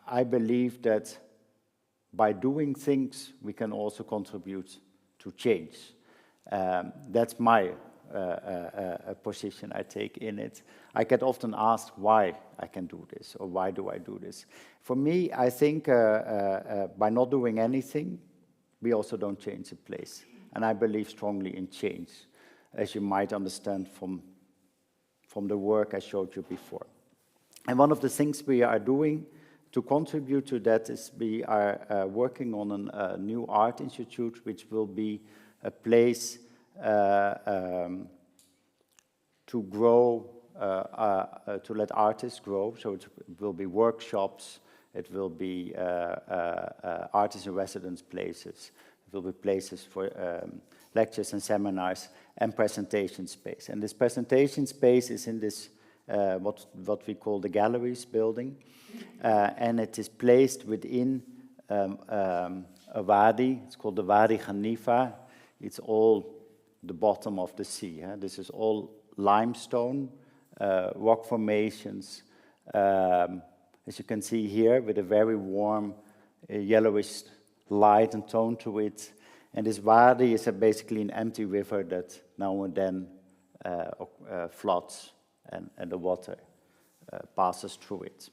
I believe that by doing things, we can also contribute to change. That's my position I take in it. I get often asked why I can do this, or why do I do this. For me, I think by not doing anything, we also don't change the place. And I believe strongly in change, as you might understand from the work I showed you before. And one of the things we are doing to contribute to that is we are working on a new art institute, which will be a place to grow, to let artists grow. So it will be workshops, it will be artist in residence places, it will be places for lectures and seminars, and presentation space. And this presentation space is in this, what we call the galleries building, and it is placed within a wadi. It's called the Wadi Hanifa. It's all the bottom of the sea. This is all limestone, rock formations, as you can see here, with a very warm yellowish light and tone to it. And this wadi is basically an empty river that now and then floods, and the water passes through it.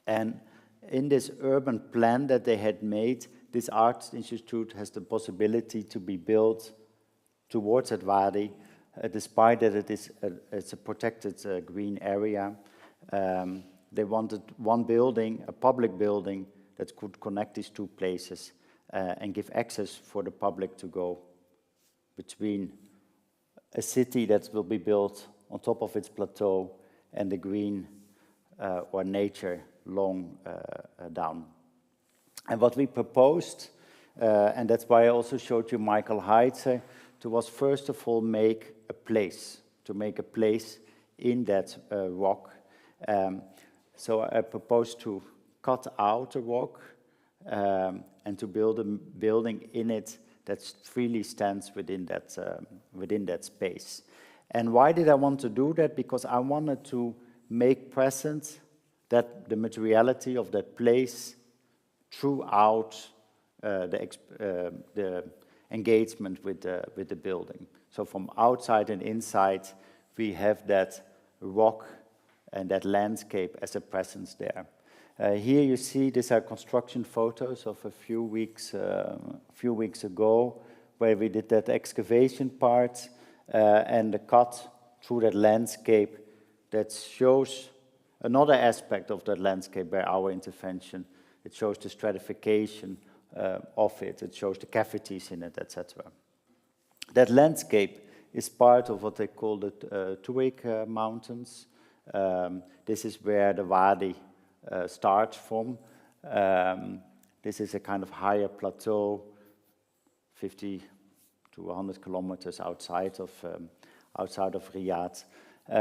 And in this urban plan that they had made, this art institute has the possibility to be built towards that wadi, despite that it's a protected green area. They wanted one building, a public building, that could connect these two places and give access for the public to go between a city that will be built on top of its plateau and the green or nature long down. And what we proposed, and that's why I also showed you Michael Heitzer, to was first of all make a place in that rock. So I proposed to cut out a rock and to build a building in it that freely stands within that space. And why did I want to do that? Because I wanted to make present that the materiality of that place throughout the engagement with the building. So from outside and inside, we have that rock and that landscape as a presence there. Here you see these are construction photos of a few weeks ago, where we did that excavation part and the cut through that landscape that shows another aspect of that landscape by our intervention. It shows the stratification of it. It shows the cavities in it, etc. That landscape is part of what they call the Tuwik Mountains. This is where the wadi starts from. This is a kind of higher plateau, 50 to 100 kilometers outside of Riyadh,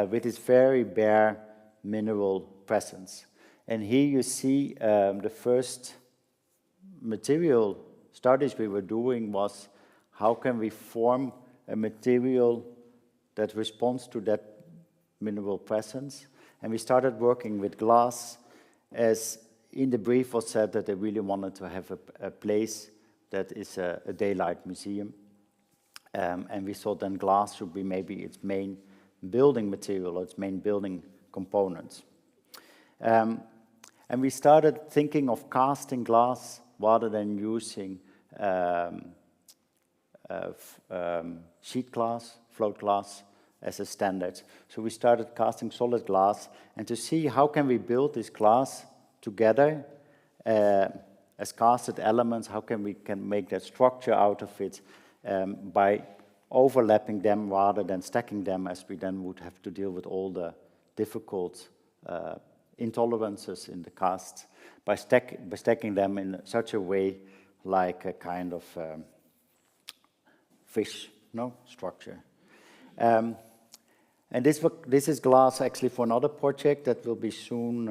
with its very bare mineral presence. And here you see the first material studies we were doing was how can we form a material that responds to that mineral presence. And we started working with glass, as in the brief was said that they really wanted to have a place that is a daylight museum. And we thought then glass should be maybe its main building material, or its main building components. And we started thinking of casting glass rather than using sheet glass, float glass as a standard. So we started casting solid glass, and to see how can we build this glass together as casted elements, how can we make that structure out of it by overlapping them rather than stacking them, as we then would have to deal with all the difficult intolerances in the cast, by stacking them in such a way like a kind of fish structure. And this is glass actually for another project that will be soon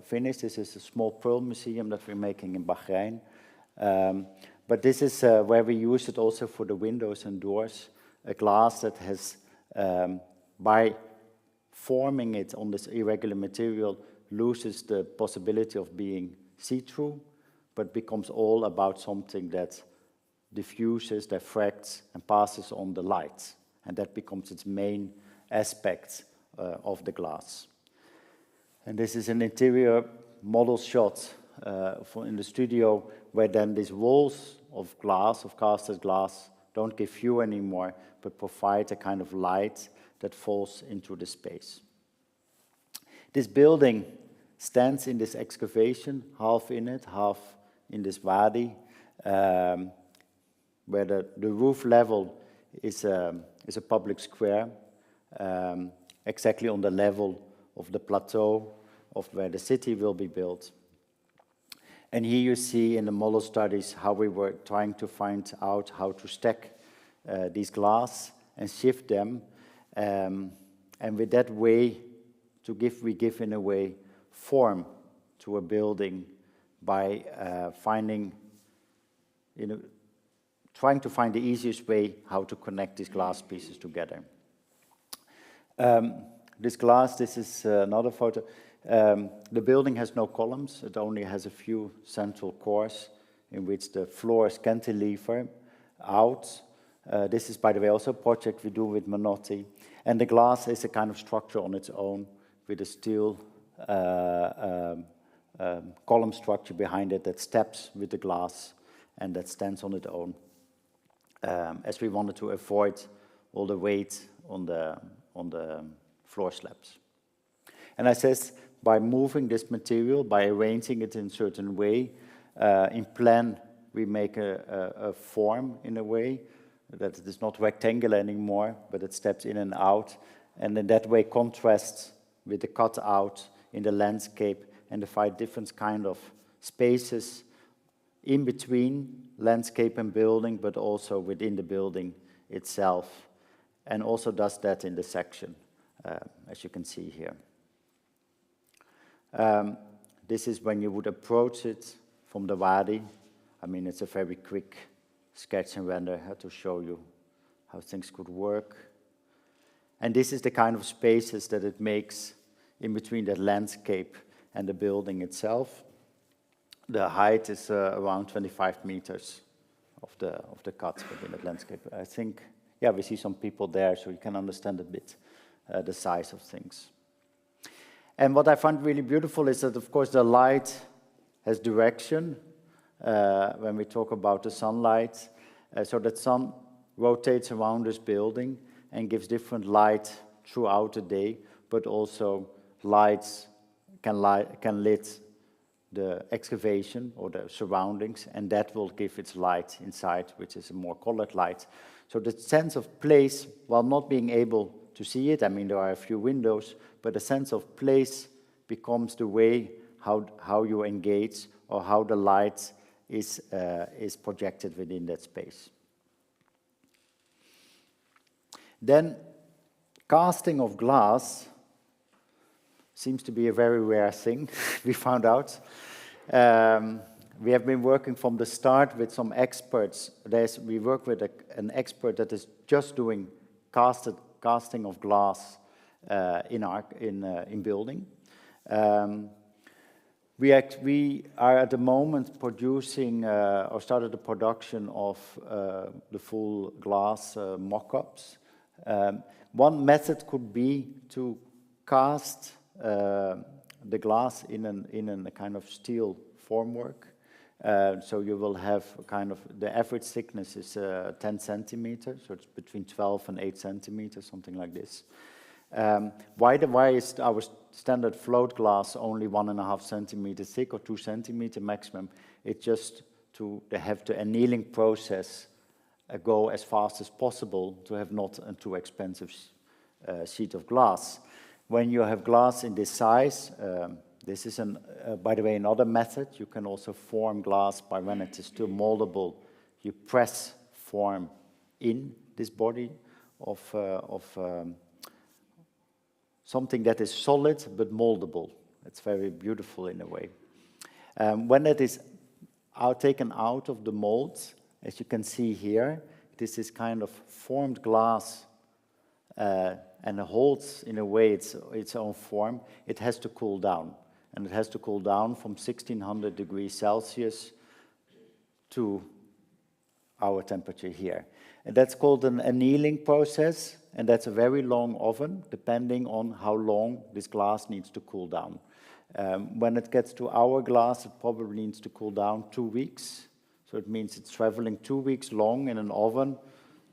finished. This is a small pearl museum that we're making in Bahrain. But this is where we use it also for the windows and doors, a glass that has, by forming it on this irregular material, loses the possibility of being see-through, but becomes all about something that diffuses, diffracts, and passes on the light. And that becomes its main aspect of the glass. And this is an interior model shot in the studio, where then these walls of glass, of casted glass, don't give hue anymore, but provide a kind of light that falls into the space. This building stands in this excavation, half in it, half in this wadi, where the roof level is a public square, exactly on the level of the plateau of where the city will be built. And here you see in the model studies how we were trying to find out how to stack these glass and shift them. And with that way, we give in a way form to a building by trying to find the easiest way how to connect these glass pieces together. This is another photo. The building has no columns. It only has a few central cores in which the floors cantilever out. This is, by the way, also a project we do with Menotti. And the glass is a kind of structure on its own with a steel column structure behind it that steps with the glass and that stands on its own. As we wanted to avoid all the weight on the floor slabs. And I says, by moving this material, by arranging it in a certain way, in plan we make a form in a way that it is not rectangular anymore, but it steps in and out, and in that way contrasts with the cutout in the landscape and the 5 different kind of spaces in between landscape and building, but also within the building itself, and also does that in the section, as you can see here. This is when you would approach it from the Wadi. I mean, it's a very quick sketch and render to show you how things could work. And this is the kind of spaces that it makes in between that landscape and the building itself. The height is around 25 meters of the cut within that landscape. I think, yeah, we see some people there, so you can understand a bit the size of things. And what I find really beautiful is that, of course, the light has direction when we talk about the sunlight. So that sun rotates around this building and gives different light throughout the day, but also lights can lit the excavation or the surroundings, and that will give its light inside, which is a more colored light. So the sense of place, while not being able to see it, I mean, there are a few windows, but the sense of place becomes the way how you engage or how the light is projected within that space. Then, casting of glass seems to be a very rare thing, we found out. We have been working from the start with some experts. We work with an expert that is just doing casting of glass in building. We are at the moment producing or started the production of the full glass mock-ups. One method could be to cast the glass in a kind of steel formwork. So you will have kind of, the average thickness is 10 centimeters, so it's between 12 and 8 centimeters, something like this. Why is our standard float glass only 1.5 centimeters thick or 2 centimeters maximum? It's just to have the annealing process go as fast as possible to have not a too expensive sheet of glass. When you have glass in this size, this is, by the way, another method. You can also form glass by when it is still moldable. You press form in this body of something that is solid but moldable. It's very beautiful in a way. When it is taken out of the molds, as you can see here, this is kind of formed glass and it holds in a way its own form. It has to cool down, and it has to cool down from 1600 degrees Celsius to our temperature here. And that's called an annealing process, and that's a very long oven, depending on how long this glass needs to cool down. When it gets to our glass, it probably needs to cool down 2 weeks. So it means it's traveling 2 weeks long in an oven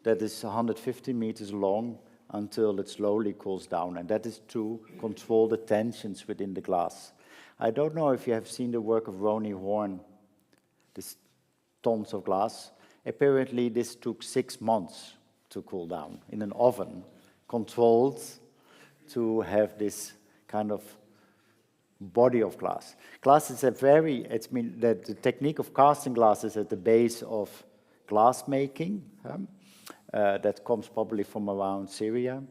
that is 150 meters long until it slowly cools down. And that is to control the tensions within the glass. I don't know if you have seen the work of Ronnie Horn, this tons of glass. Apparently, this took 6 months to cool down in an oven. controlled to have this kind of body of glass. Glass is the technique of casting glass is at the base of glass making. That comes probably from around Syria.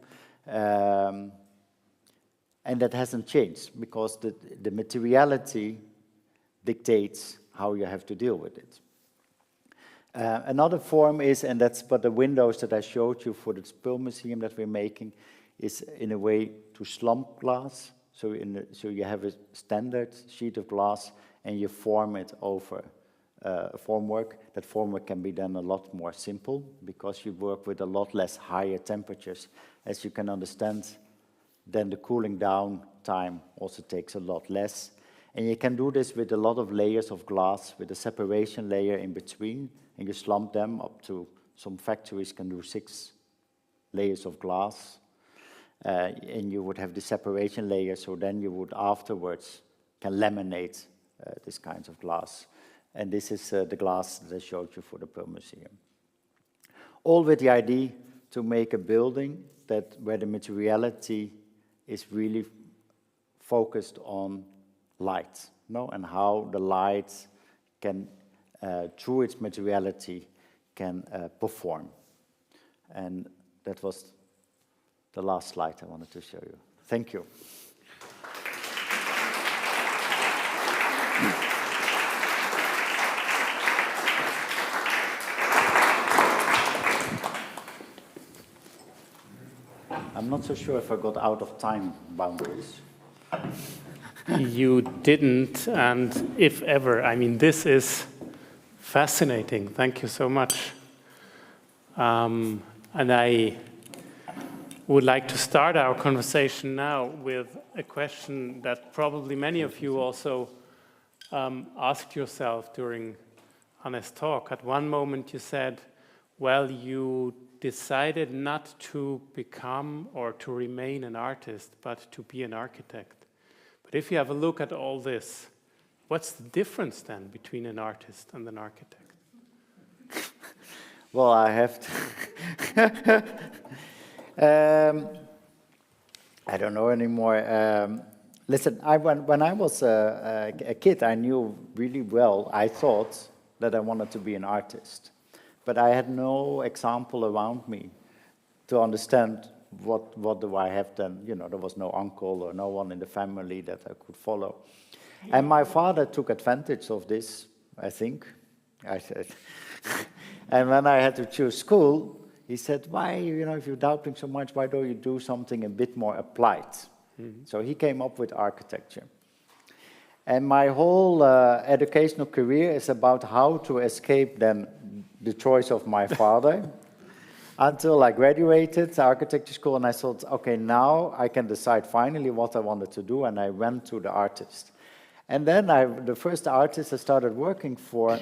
And that hasn't changed because the materiality dictates how you have to deal with it. Another form is, and that's what the windows that I showed you for the Pearl Museum that we're making, is in a way to slump glass. So you have a standard sheet of glass and you form it over a formwork. That formwork can be done a lot more simple because you work with a lot less higher temperatures. As you can understand, then the cooling down time also takes a lot less. And you can do this with a lot of layers of glass, with a separation layer in between, and you slump them up to, some factories can do 6 layers of glass. And you would have the separation layer, so then you would afterwards can laminate this kinds of glass. And this is the glass that I showed you for the Pearl Museum. All with the idea to make a building where the materiality is really focused on light, and how the light can, through its materiality, can perform. And that was the last slide I wanted to show you. Thank you. I'm not so sure if I got out of time boundaries. You didn't, and if ever, I mean, this is fascinating. Thank you so much. And I would like to start our conversation now with a question that probably many of you also asked yourself during Anne's talk. At one moment you said, well, you decided not to become or to remain an artist, but to be an architect. But if you have a look at all this, what's the difference then between an artist and an architect? Well, I have to... I don't know anymore. Listen, when I was a kid, I knew really well, I thought that I wanted to be an artist. But I had no example around me to understand what do I have then. You know, there was no uncle or no one in the family that I could follow. And my father took advantage of this, I think. I said, and when I had to choose school, he said, why, if you're doubting so much, why don't you do something a bit more applied? Mm-hmm. So he came up with architecture. And my whole educational career is about how to escape then the choice of my father until I graduated architecture school, and I thought, okay, now I can decide finally what I wanted to do, and I went to the artist. And then the first artist I started working for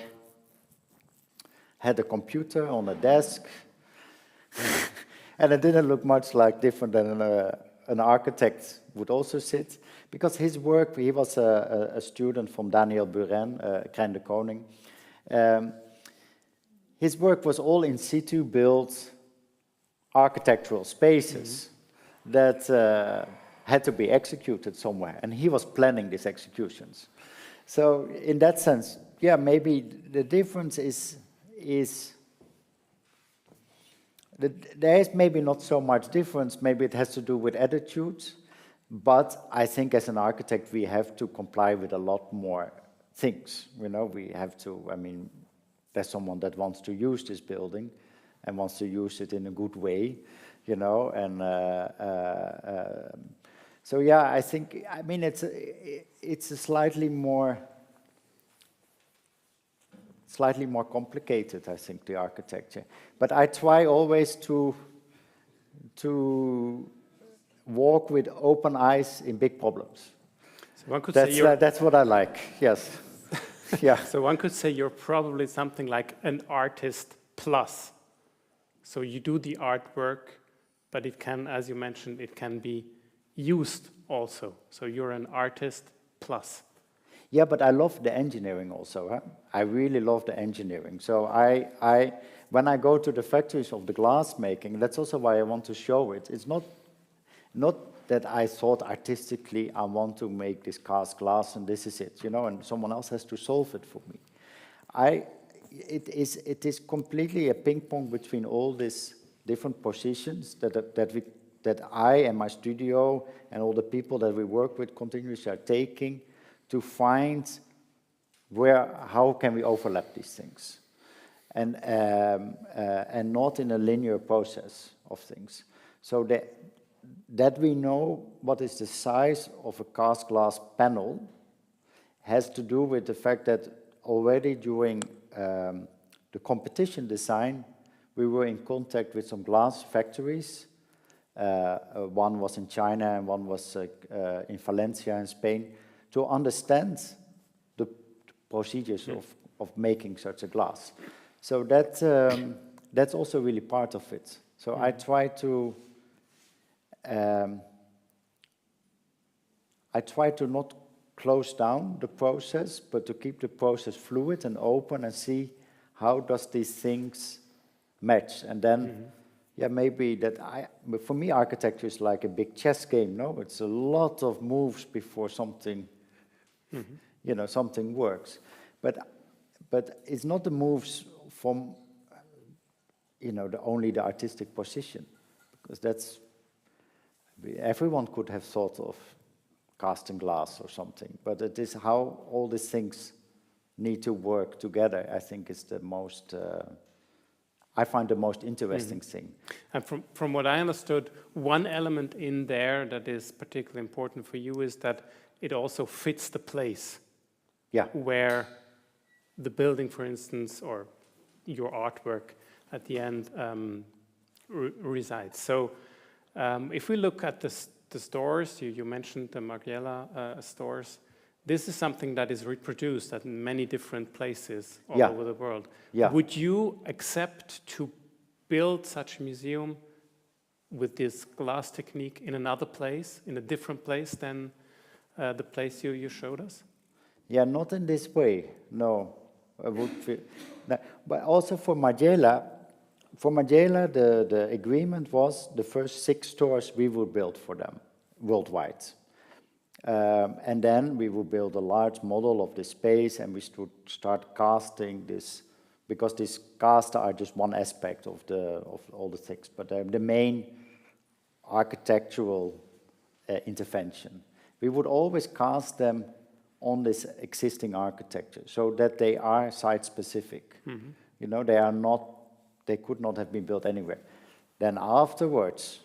had a computer on a desk, and it didn't look much like different than an architect would also sit, because his work, he was a student from Daniel Buren, Krijn de Koning. His work was all in situ built architectural spaces that had to be executed somewhere, and he was planning these executions. So in that sense, yeah, maybe the difference is there is maybe not so much difference, maybe it has to do with attitudes, but I think as an architect we have to comply with a lot more things, we have to, there's someone that wants to use this building and wants to use it in a good way, and so yeah, I think, it's a slightly more complicated, I think, the architecture. But I try always to walk with open eyes in big problems. So one could that's what I like, yes. Yeah. So one could say you're probably something like an artist plus. So you do the artwork, but it can, as you mentioned, it can be used also. So you're an artist plus. Yeah, but I love the engineering also. Huh? I really love the engineering. So when I go to the factories of the glass making, that's also why I want to show it. It's not that I thought artistically I want to make this cast glass and this is it, you know, and someone else has to solve it for me. It is completely a ping pong between all these different positions that I and my studio and all the people that we work with continuously are taking to find how can we overlap these things, and not in a linear process of things. So that we know what is the size of a cast glass panel has to do with the fact that already during the competition design, we were in contact with some glass factories. One was in China and one was in Valencia in Spain, to understand the procedures of making such a glass. So that's also really part of it. So I try to not close down the process, but to keep the process fluid and open and see how does these things match. And then, yeah, maybe but for me, architecture is like a big chess game, no? It's a lot of moves before something, you know, something works. But it's not the moves from, you know, only the artistic position, because everyone could have thought of casting glass or something, but it is how all these things need to work together, I think is the most, I find the most interesting thing. And from what I understood, one element in there that is particularly important for you is that it also fits the place where the building, for instance, or your artwork at the end resides. So if we look at the stores, you mentioned the Margiela stores, this is something that is reproduced at many different places all over the world. Yeah. Would you accept to build such a museum with this glass technique in another place, in a different place than the place you showed us? Yeah, not in this way, no. But also for Margiela, the agreement was the first 6 stores we will build for them worldwide. And then we will build a large model of the space, and we should start casting this, because these casts are just one aspect of all the things, but they're the main architectural intervention. We would always cast them on this existing architecture so that they are site-specific. You know, they could not have been built anywhere. Then afterwards,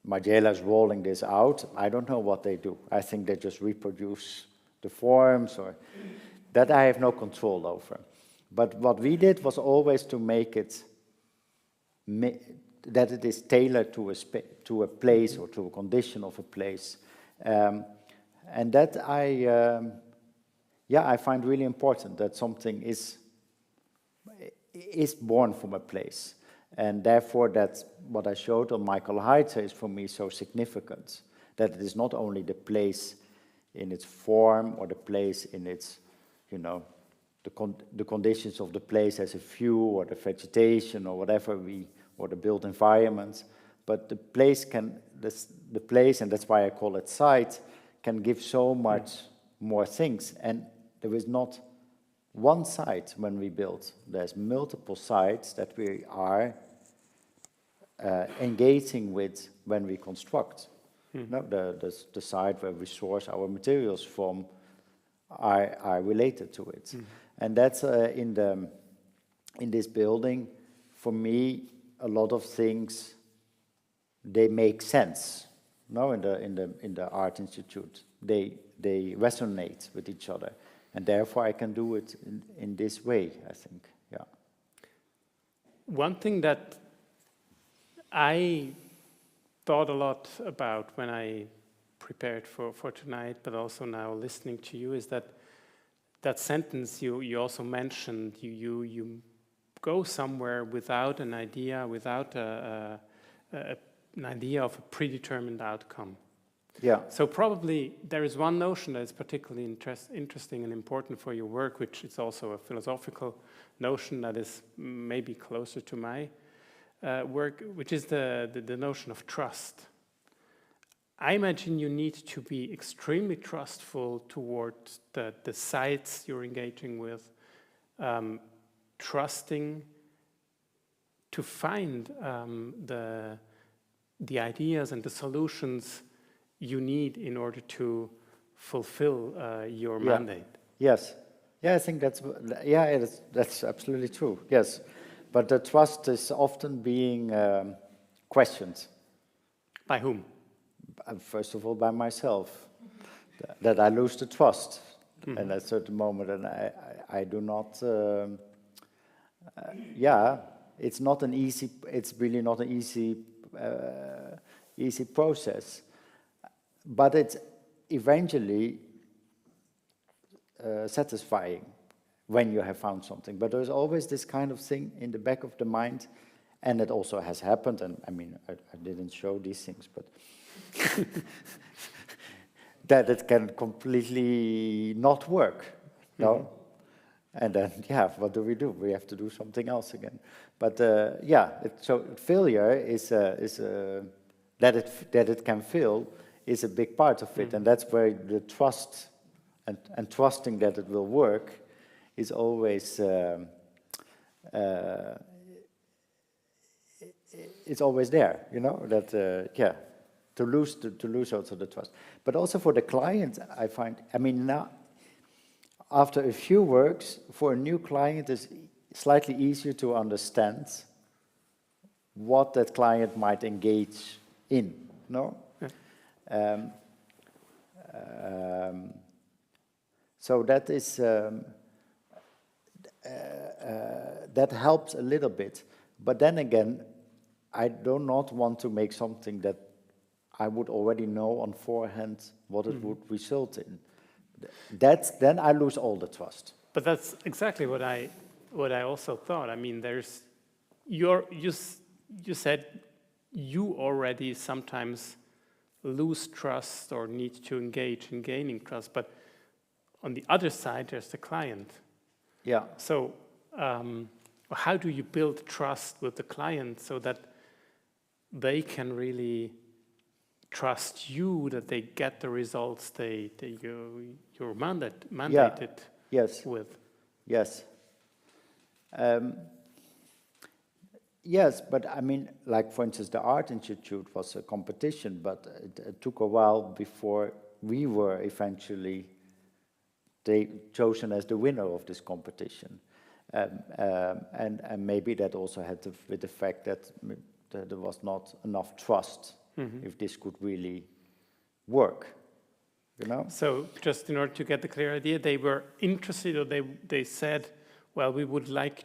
Margiela is rolling this out. I don't know what they do. I think they just reproduce the forms, or that I have no control over. But what we did was always to make it that it is tailored to a place or to a condition of a place, and that I find really important, that something is born from a place. And therefore, that's what I showed on Michael Heitzer is for me so significant, that it is not only the place in its form or the place in its, you know, the conditions of the place as a view or the vegetation or whatever or the built environment, but the place and that's why I call it site, can give so much more things. And there is not one site when we build. There's multiple sites that we are engaging with when we construct. No, the site where we source our materials from are related to it. And that's in this building, for me, a lot of things, they make sense. No, in the Art Institute, they resonate with each other. And therefore, I can do it in this way, I think, yeah. One thing that I thought a lot about when I prepared for tonight, but also now listening to you, is that sentence you also mentioned, you go somewhere without an idea, without an idea of a predetermined outcome. Yeah. So probably there is one notion that is particularly interesting and important for your work, which is also a philosophical notion that is maybe closer to my work, which is the notion of trust. I imagine you need to be extremely trustful towards the sites you're engaging with, trusting to find the ideas and the solutions you need in order to fulfill your mandate. Yes. Yeah, I think that's absolutely true. Yes. But the trust is often being questioned. By whom? First of all, by myself, that I lose the trust at a certain moment, and I do not. It's not an easy. It's really not an easy process, but it's eventually satisfying when you have found something. But there's always this kind of thing in the back of the mind, and it also has happened. And I mean, I didn't show these things, but. That it can completely not work, no? And then, what do? We have to do something else again. But so failure is that it can fail is a big part of it, and that's where the trust and trusting that it will work is always it's always there, you know. That to lose also the trust, but also for the client, I find. I mean, now after a few works, for a new client, it's slightly easier to understand what that client might engage in. No. Yeah. So that is that helps a little bit, but then again, I do not want to make something that I would already know on forehand what it would result in. Then I lose all the trust. But that's exactly what I also thought. I mean, you said you already sometimes lose trust or need to engage in gaining trust, but on the other side, there's the client. Yeah. So how do you build trust with the client so that they can really trust you, that they get the results you're mandated with? Yes. Yes, but I mean, like for instance, the Art Institute was a competition, but it took a while before we were eventually chosen as the winner of this competition. And maybe that also had with the fact that there was not enough trust if this could really work, you know? So just in order to get the clear idea, they were interested, or they said, well, we would like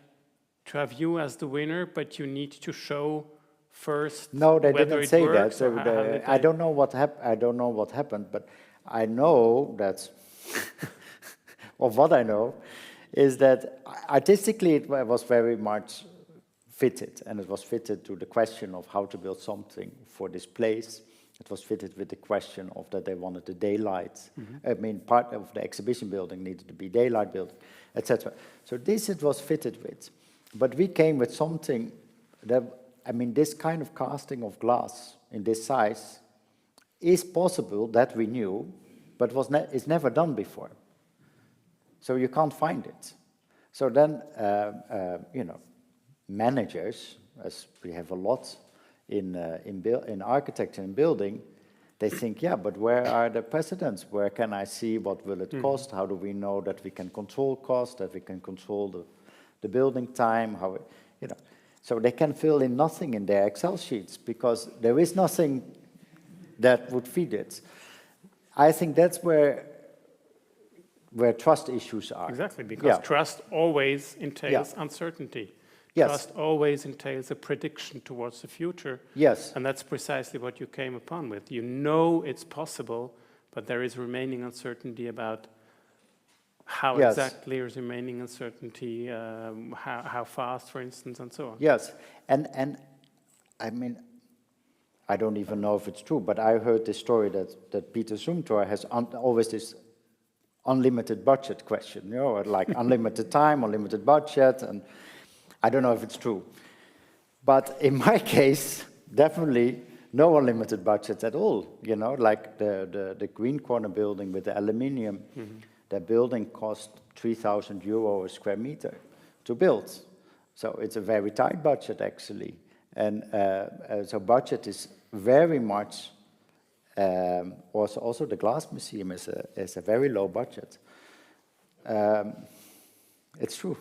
to have you as the winner, but you need to show first. No, they whether didn't it say works, that. So I don't know what happened, but I know that, or what I know, is that artistically it was very much fitted, and it was fitted to the question of how to build something for this place. It was fitted with the question of that they wanted the daylight. I mean, part of the exhibition building needed to be daylight building, etc. So this it was fitted with. But we came with something that, I mean, this kind of casting of glass in this size is possible, that we knew, but it's never done before. So you can't find it. So then, you know, managers, as we have a lot in architecture and building, they think, yeah, but where are the precedents? Where can I see what will it cost? How do we know that we can control cost, that we can control the building time? How, you know, so they can fill in nothing in their Excel sheets because there is nothing that would feed it. I think that's where trust issues are. Exactly, because trust always entails uncertainty. Yes. Trust always entails a prediction towards the future. Yes. And that's precisely what you came upon with. You know it's possible, but there is remaining uncertainty about how exactly is remaining uncertainty, how fast, for instance, and so on. Yes. And I mean, I don't even know if it's true, but I heard this story that Peter Zumthor has always this unlimited budget question, you know, like unlimited time, unlimited budget, and I don't know if it's true. But in my case, definitely no unlimited budget at all, you know, like the Green Corner building with the aluminium, the building cost 3,000 euro a square meter to build. So it's a very tight budget, actually. And so budget is very much, also the Glass Museum is a very low budget. It's true.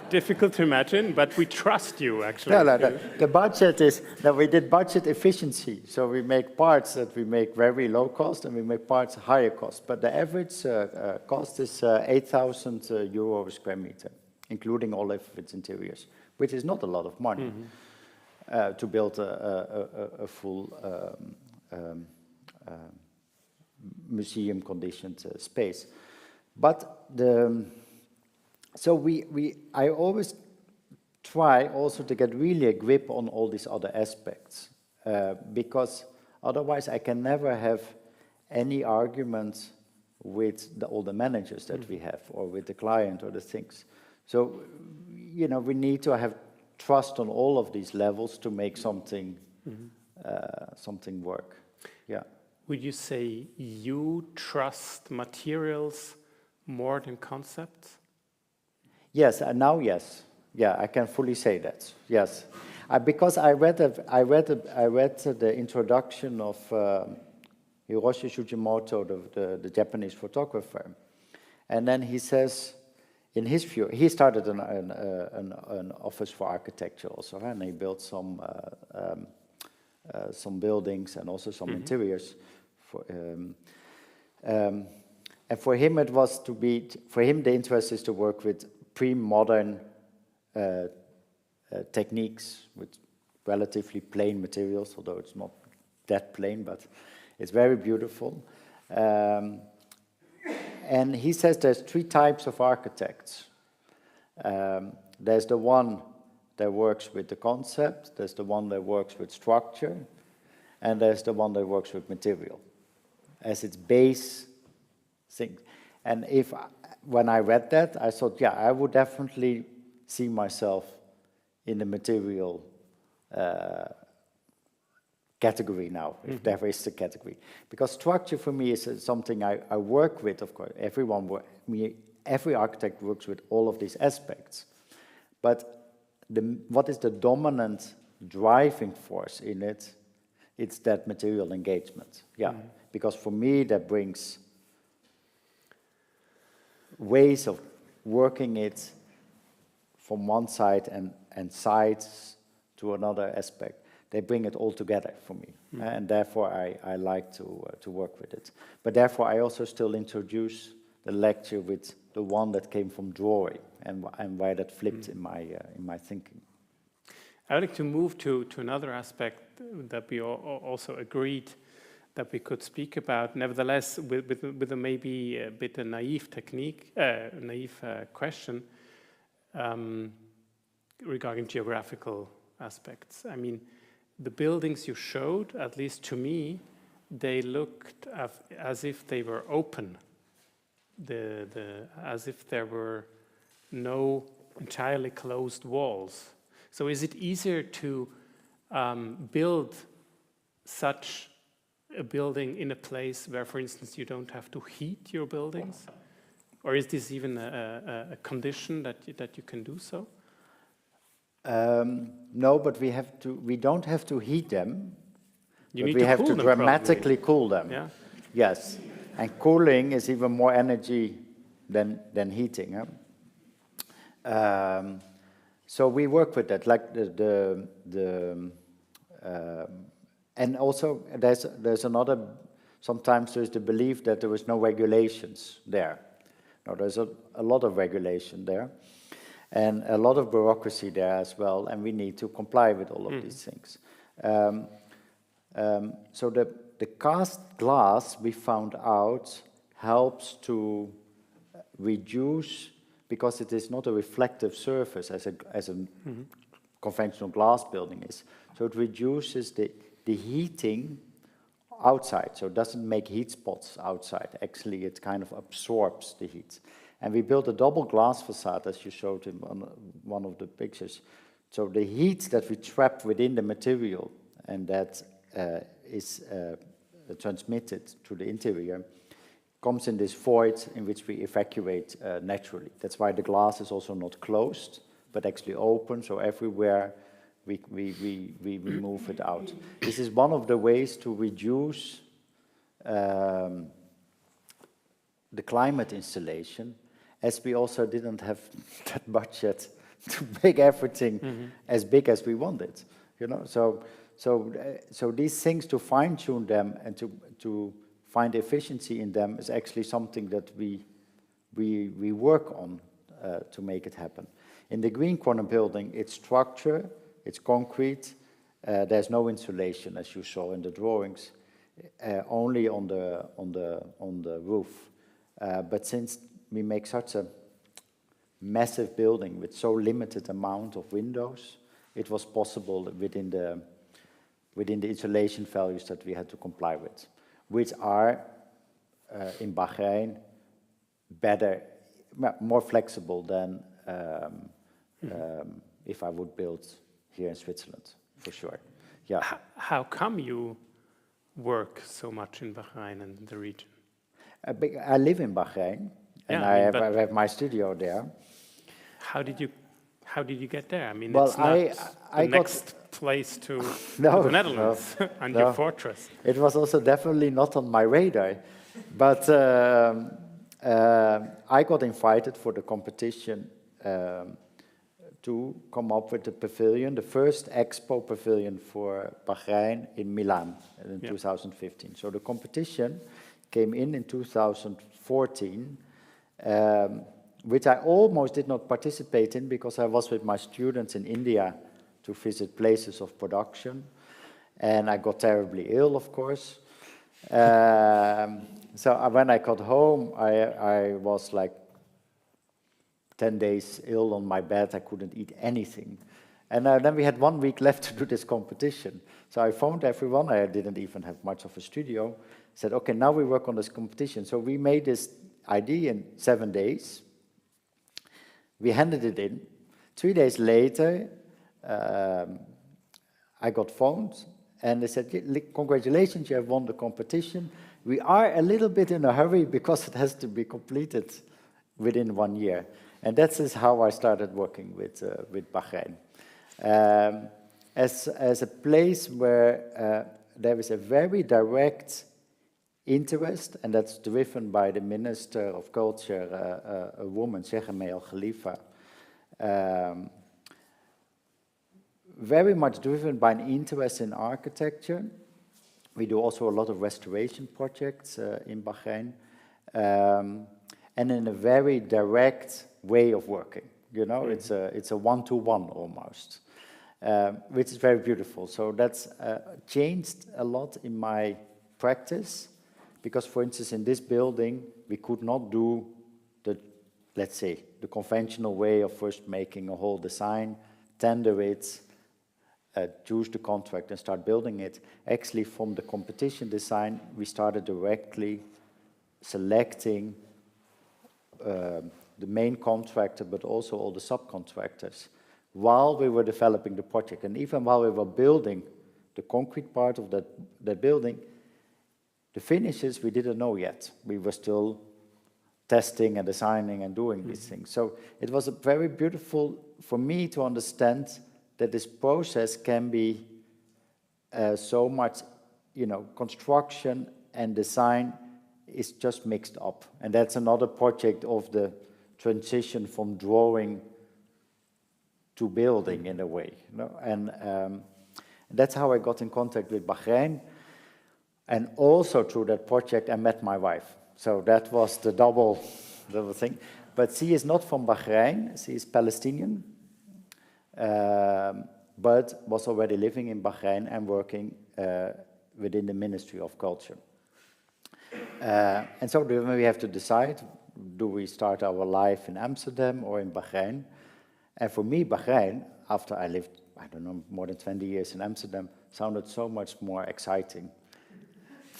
Difficult to imagine, but we trust you, actually. No, the budget is that we did budget efficiency. So we make parts that we make very low cost, and we make parts higher cost. But the average cost is 8,000 euro a square meter, including all of its interiors, which is not a lot of money to build a full museum-conditioned space. But I always try also to get really a grip on all these other aspects, because otherwise I can never have any arguments with all the managers that we have, or with the client or the things. So, you know, we need to have trust on all of these levels to make something something work. Yeah. Would you say you trust materials more than concepts? Yes, now yes. Yeah, I can fully say that. Yes, because I read the introduction of Hiroshi Sugimoto, the Japanese photographer, and then he says, in his view, he started an office for architecture also, and he built some buildings and also some interiors. And for him, the interest is to work with pre-modern techniques with relatively plain materials, although it's not that plain, but it's very beautiful. And he says there's 3 types of architects. There's the one that works with the concept, there's the one that works with structure, and there's the one that works with material as its base thing. And when I read that, I thought, yeah, I would definitely see myself in the material category now, if there is a category. Because structure for me is something I work with, of course. Every architect works with all of these aspects. But what is the dominant driving force in it? It's that material engagement. Yeah, because for me, that brings ways of working it from one side and sides to another aspect. They bring it all together for me, and therefore I like to work with it. But therefore I also still introduce the lecture with the one that came from drawing and why that flipped in my thinking. I would like to move to another aspect that we also agreed that we could speak about. Nevertheless, with a maybe a bit of naive question regarding geographical aspects. I mean, the buildings you showed, at least to me, they looked as if they were open, as if there were no entirely closed walls. So is it easier to build such a building in a place where, for instance, you don't have to heat your buildings? Or is this even a condition that you can do so? No, but we don't have to heat them. You need we to have cool to them dramatically probably. cool them. Yeah. Yes, and cooling is even more energy than heating. Huh? So we work with that, like and also there's another. Sometimes there's the belief that there was no regulations there. No, there's a lot of regulation there, and a lot of bureaucracy there as well, and we need to comply with all of these things. So the cast glass, we found out, helps to reduce, because it is not a reflective surface as a conventional glass building is. So it reduces the heating outside, so it doesn't make heat spots outside. Actually, it kind of absorbs the heat. And we built a double glass facade, as you showed in one of the pictures. So the heat that we trap within the material and that is transmitted to the interior comes in this void in which we evacuate naturally. That's why the glass is also not closed, but actually open, so everywhere we move it out. This is one of the ways to reduce the climate installation, as we also didn't have that budget to make everything as big as we wanted. You know, so these things, to fine-tune them and to find efficiency in them is actually something that we work on to make it happen. In the Green Corner building, it's structure, it's concrete, there's no insulation, as you saw in the drawings, only on the roof. But since we make such a massive building with so limited amount of windows, it was possible within the insulation values that we had to comply with, which are in Bahrain better, more flexible than if I would build here in Switzerland, for sure. Yeah. How come you work so much in Bahrain and the region? I live in Bahrain, and Yeah, I have my studio there. How did you get there? I mean, Well, it's not I the got- next place to No, the Netherlands and no. your fortress. It was also definitely not on my radar, but I got invited for the competition to come up with the pavilion, the first expo pavilion for Bahrain in Milan in 2015. So the competition came in 2014, which I almost did not participate in because I was with my students in India to visit places of production, and I got terribly ill, of course. So when I got home, I was like 10 days ill on my bed. I couldn't eat anything. And then we had 1 week left to do this competition. So I phoned everyone. I didn't even have much of a studio. Said, okay, now we work on this competition. So we made this idea in 7 days. We handed it in. 3 days later, I got phoned, and they said, congratulations, you have won the competition. We are a little bit in a hurry because it has to be completed within 1 year. And that is how I started working with Bahrain. As a place where there is a very direct interest, and that's driven by the Minister of Culture, a woman, Shehemeh Al Khalifa, very much driven by an interest in architecture. We do also a lot of restoration projects in Bahrain, and in a very direct way of working. You know, it's a one-to-one almost, which is very beautiful. So that's changed a lot in my practice, because, for instance, in this building, we could not do let's say, the conventional way of first making a whole design, tender it, choose the contract and start building it. Actually, from the competition design, we started directly selecting the main contractor, but also all the subcontractors, while we were developing the project. And even while we were building the concrete part of that building, the finishes we didn't know yet. We were still testing and designing and doing these things. So it was very beautiful for me to understand that this process can be so much, you know, construction and design is just mixed up. And that's another project of the transition from drawing to building in a way. You know? And that's how I got in contact with Bahrain. And also through that project, I met my wife. So that was the double thing. But she is not from Bahrain. She is Palestinian, but was already living in Bahrain and working within the Ministry of Culture. And so we have to decide, do we start our life in Amsterdam or in Bahrain? And for me, Bahrain, after I I don't know, more than 20 years in Amsterdam, sounded so much more exciting.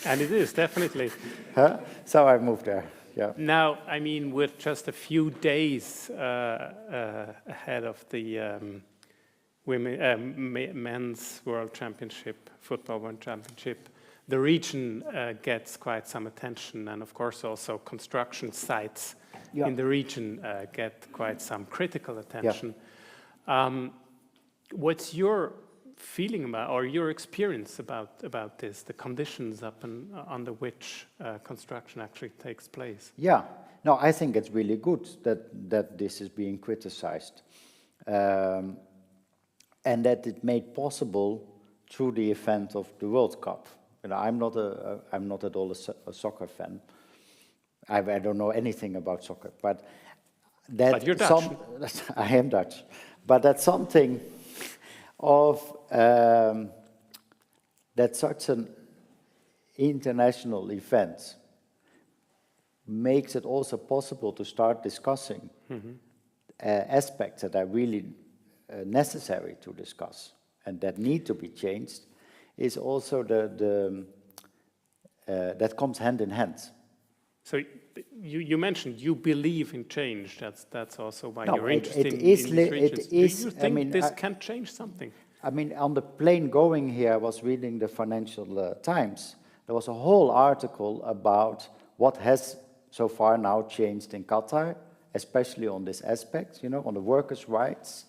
And it is, definitely. Huh? So I moved there, yeah. Now, I mean, we're just a few days ahead of the men's World Championship, Football World Championship. The region gets quite some attention, and of course also construction sites in the region get quite some critical attention. What's your feeling about, or your experience about this, the conditions under which construction actually takes place? Yeah, no, I think it's really good that this is being criticized, and that it made possible through the event of the World Cup. You know, I'm not at all a soccer fan. I don't know anything about soccer, but that but you're Dutch. I am Dutch, but that's something of that such an international event makes it also possible to start discussing aspects that are really necessary to discuss and that need to be changed, is also that comes hand in hand. So you mentioned you believe in change. That's also why No, you're interested in is, these regions. it is, Do you think I mean, this can change something? I mean, on the plane going here, I was reading the Financial Times. There was a whole article about what has so far now changed in Qatar, especially on this aspect, you know, on the workers' rights,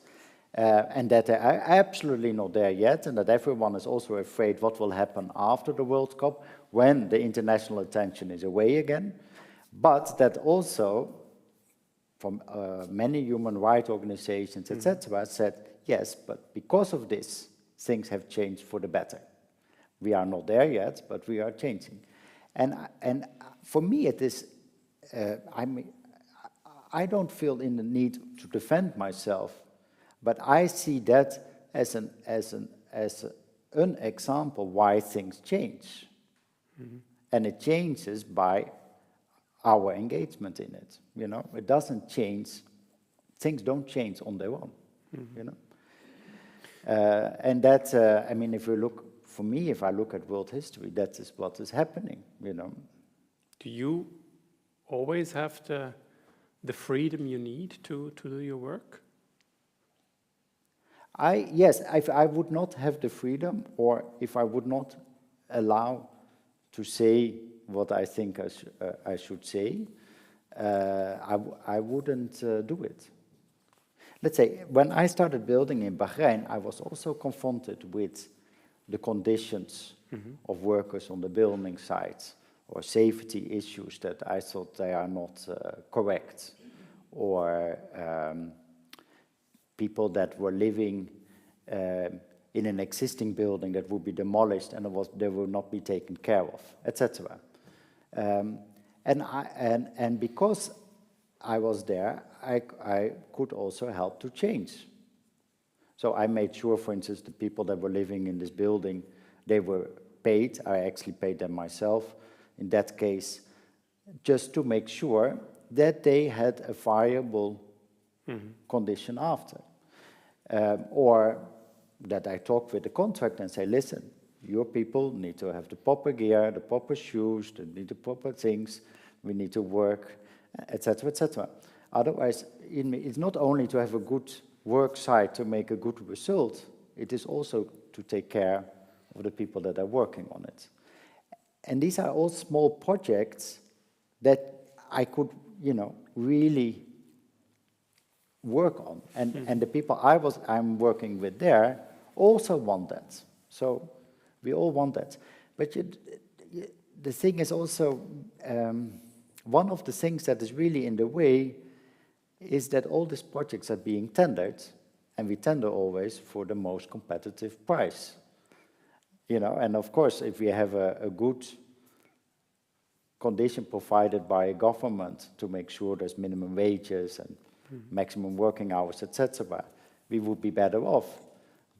and that they are absolutely not there yet, and that everyone is also afraid what will happen after the World Cup when the international attention is away again, but that also from many human rights organizations, etc., said, yes, but because of this, things have changed for the better. We are not there yet, but we are changing. And for me, it is, I don't feel in the need to defend myself, but I see that as an example why things change. And it changes by our engagement in it. You know, it doesn't change, things don't change on their own, you know. And that, I mean, if you look, for me, if I look at world history, that is what is happening, you know. Do you always have the freedom you need to do your work? Yes, if I would not have the freedom, or if I would not allow to say what I think I should say, I wouldn't do it. Let's say, when I started building in Bahrain, I was also confronted with the conditions of workers on the building sites, or safety issues that I thought they are not correct, or people that were living in an existing building that would be demolished and they will not be taken care of, etc. And because I was there, I could also help to change. So I made sure, for instance, the people that were living in this building, they were paid. I actually paid them myself in that case, just to make sure that they had a viable condition after. Or that I talk with the contractor and say, listen, your people need to have the proper gear, the proper shoes, they need the proper things, we need to work, etc., etc. Otherwise, it's not only to have a good work site to make a good result, it is also to take care of the people that are working on it. And these are all small projects that I could, you know, really work on. And the people I'm working with there also want that. So we all want that. But the thing is also, one of the things that is really in the way is that all these projects are being tendered, and we tender always for the most competitive price. You know, and of course, if we have a good condition provided by a government to make sure there's minimum wages and maximum working hours, etc., we would be better off.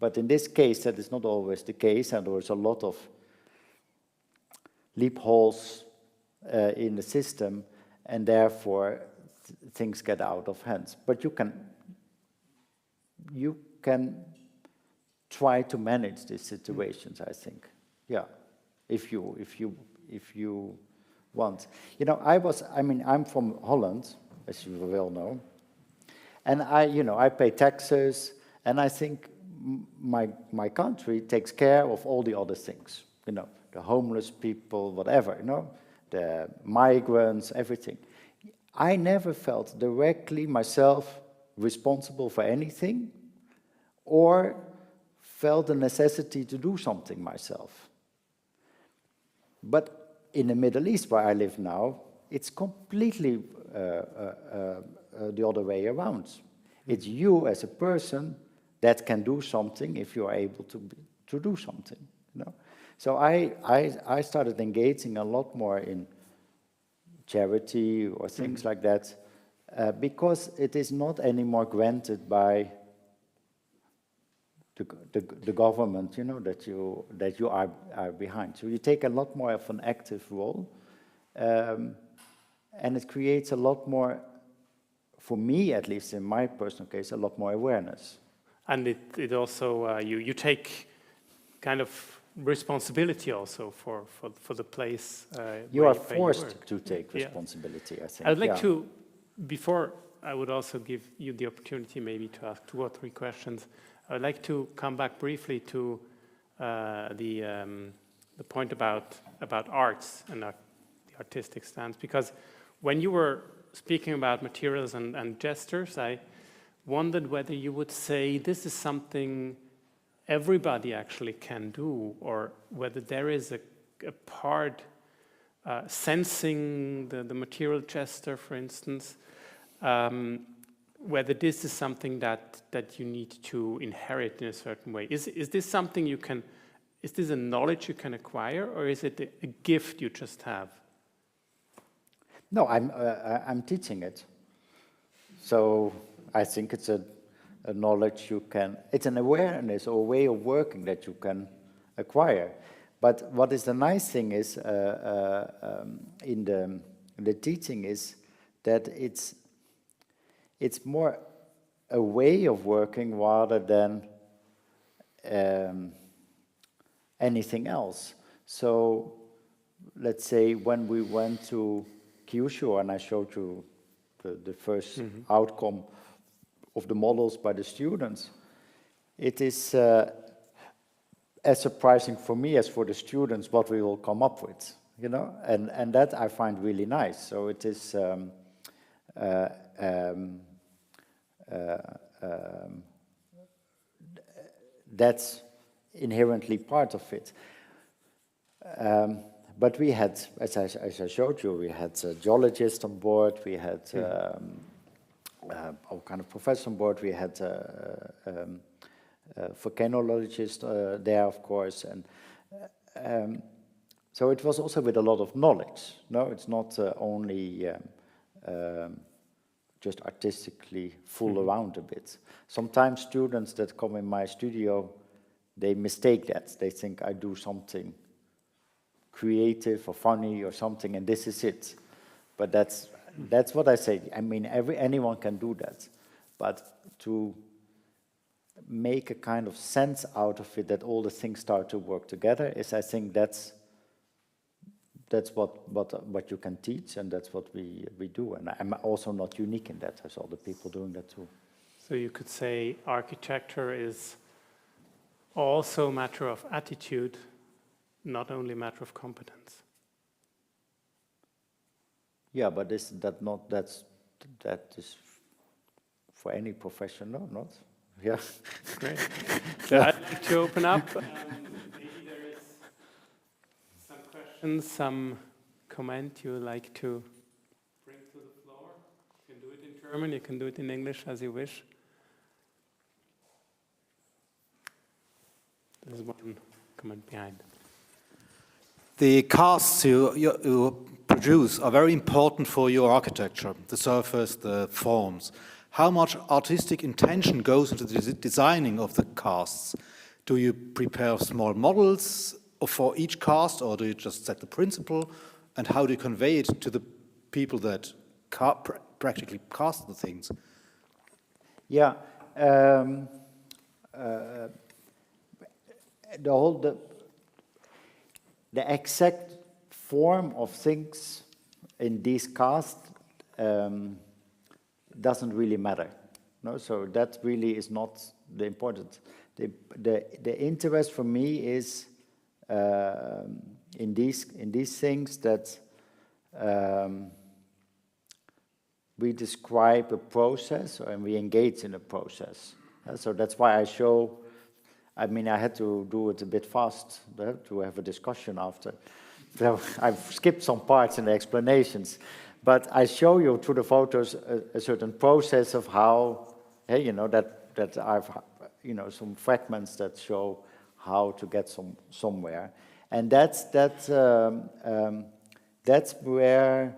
But in this case, that is not always the case, and there is a lot of loopholes in the system, and therefore things get out of hand. But you can try to manage these situations, I think. Yeah, if you want. You know, I'm from Holland, as you well know, and I pay taxes, and I think my country takes care of all the other things, you know, the homeless people, whatever, you know, the migrants, everything. I never felt directly myself responsible for anything or felt the necessity to do something myself. But in the Middle East, where I live now, it's completely the other way around. It's you as a person that can do something if you are able to do something. You know? So I started engaging a lot more in charity or things like that because it is not anymore granted by the government, you know, that you are behind. So you take a lot more of an active role, and it creates a lot more, for me at least in my personal case, a lot more awareness. And it also, you take kind of responsibility also for the place you are where forced to take responsibility, I think. I'd like to, before I would also give you the opportunity maybe to ask 2 or 3 questions, I'd like to come back briefly to the point about arts and the artistic stance, because when you were speaking about materials and gestures, I wondered whether you would say this is something everybody actually can do, or whether there is a part sensing the material gesture, for instance, whether this is something that you need to inherit in a certain way. Is this something you can, is this a knowledge you can acquire, or is it a gift you just have? No, I'm teaching it. So I think it's a knowledge you can, it's an awareness or a way of working that you can acquire. But what is the nice thing is in the teaching is that it's more a way of working rather than anything else. So let's say when we went to Kyushu and I showed you the first outcome of the models by the students, it is as surprising for me as for the students what we will come up with, you know, and that I find really nice. So it is that's inherently part of it. But we had, as I showed you, we had geologists on board, we had all kind of professors on board, we had volcanologists there, of course, and so it was also with a lot of knowledge. No, it's not only just artistically fool around a bit. Sometimes students that come in my studio, they mistake that. They think I do something creative or funny or something, and this is it. But that's what I say. I mean, anyone can do that, but to make a kind of sense out of it, that all the things start to work together, is I think that's what you can teach, and that's what we do. And I'm also not unique in that. There's other people doing that too. So you could say architecture is also a matter of attitude, not only a matter of competence. Yeah, but that is for any profession, no, not? Yeah. Great. So I'd like to open up. Maybe there is some questions, some comment you would like to bring to the floor. You can do it in German, you can do it in English, as you wish. There's one comment behind. The casts you produce are very important for your architecture, the surface, the forms. How much artistic intention goes into the designing of the casts? Do you prepare small models for each cast, or do you just set the principle? And how do you convey it to the people that practically cast the things? Yeah. the exact form of things in these casts doesn't really matter. No, so that really is not the important. The interest for me is in these things that we describe a process and we engage in a process. So that's why I show. I mean, I had to do it a bit fast to have a discussion after. So I've skipped some parts in the explanations, but I show you through the photos a certain process of how, hey, you know, that I've, you know, some fragments that show how to get somewhere, and that's where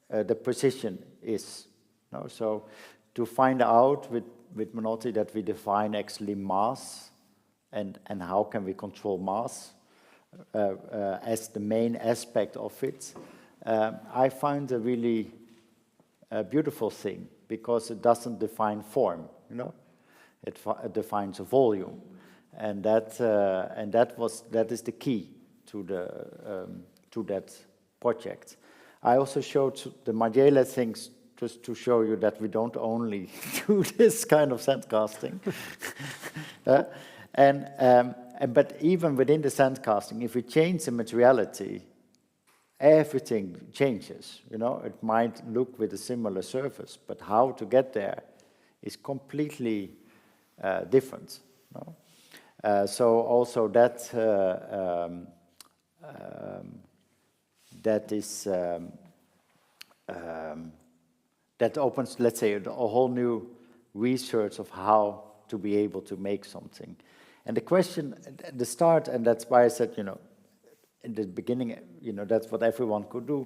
the precision is. No? So to find out with Menotti that we define actually mass. And how can we control mass as the main aspect of it? I find a really beautiful thing because it doesn't define form, you know. It defines a volume, and that is the key to that project. I also showed the Margiela things just to show you that we don't only do this kind of sand casting. But even within the sand casting, if we change the materiality, everything changes. You know, it might look with a similar surface, but how to get there is completely different. No? So also that that opens, let's say, a whole new research of how to be able to make something. And the question at the start, and that's why I said, you know, in the beginning, you know, that's what everyone could do.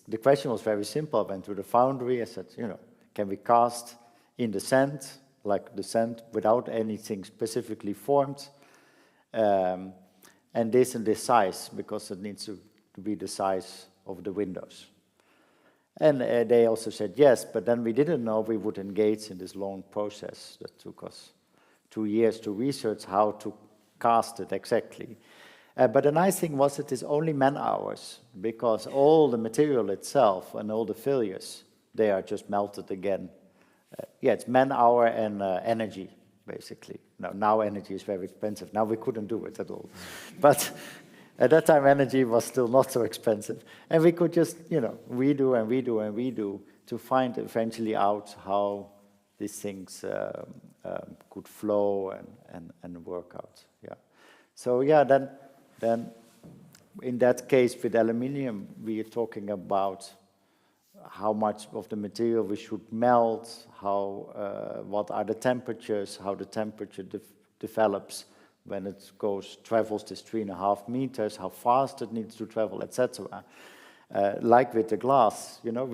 The question was very simple. I went to the foundry. I said, you know, can we cast in the sand, like the sand, without anything specifically formed, and this size, because it needs to be the size of the windows. And they also said yes, but then we didn't know we would engage in this long process that took us 2 years to research how to cast it exactly. But the nice thing was it is only man-hours, because all the material itself and all the failures, they are just melted again. Yeah, it's man-hour and energy, basically. Now energy is very expensive. Now we couldn't do it at all. But at that time, energy was still not so expensive. And we could just, you know, redo and redo and redo to find eventually out how these things could flow and work out. Yeah. So yeah, then in that case with aluminium, we are talking about how much of the material we should melt, how what are the temperatures, how the temperature develops when it travels this 3.5 meters, how fast it needs to travel, etc. Like with the glass, you know,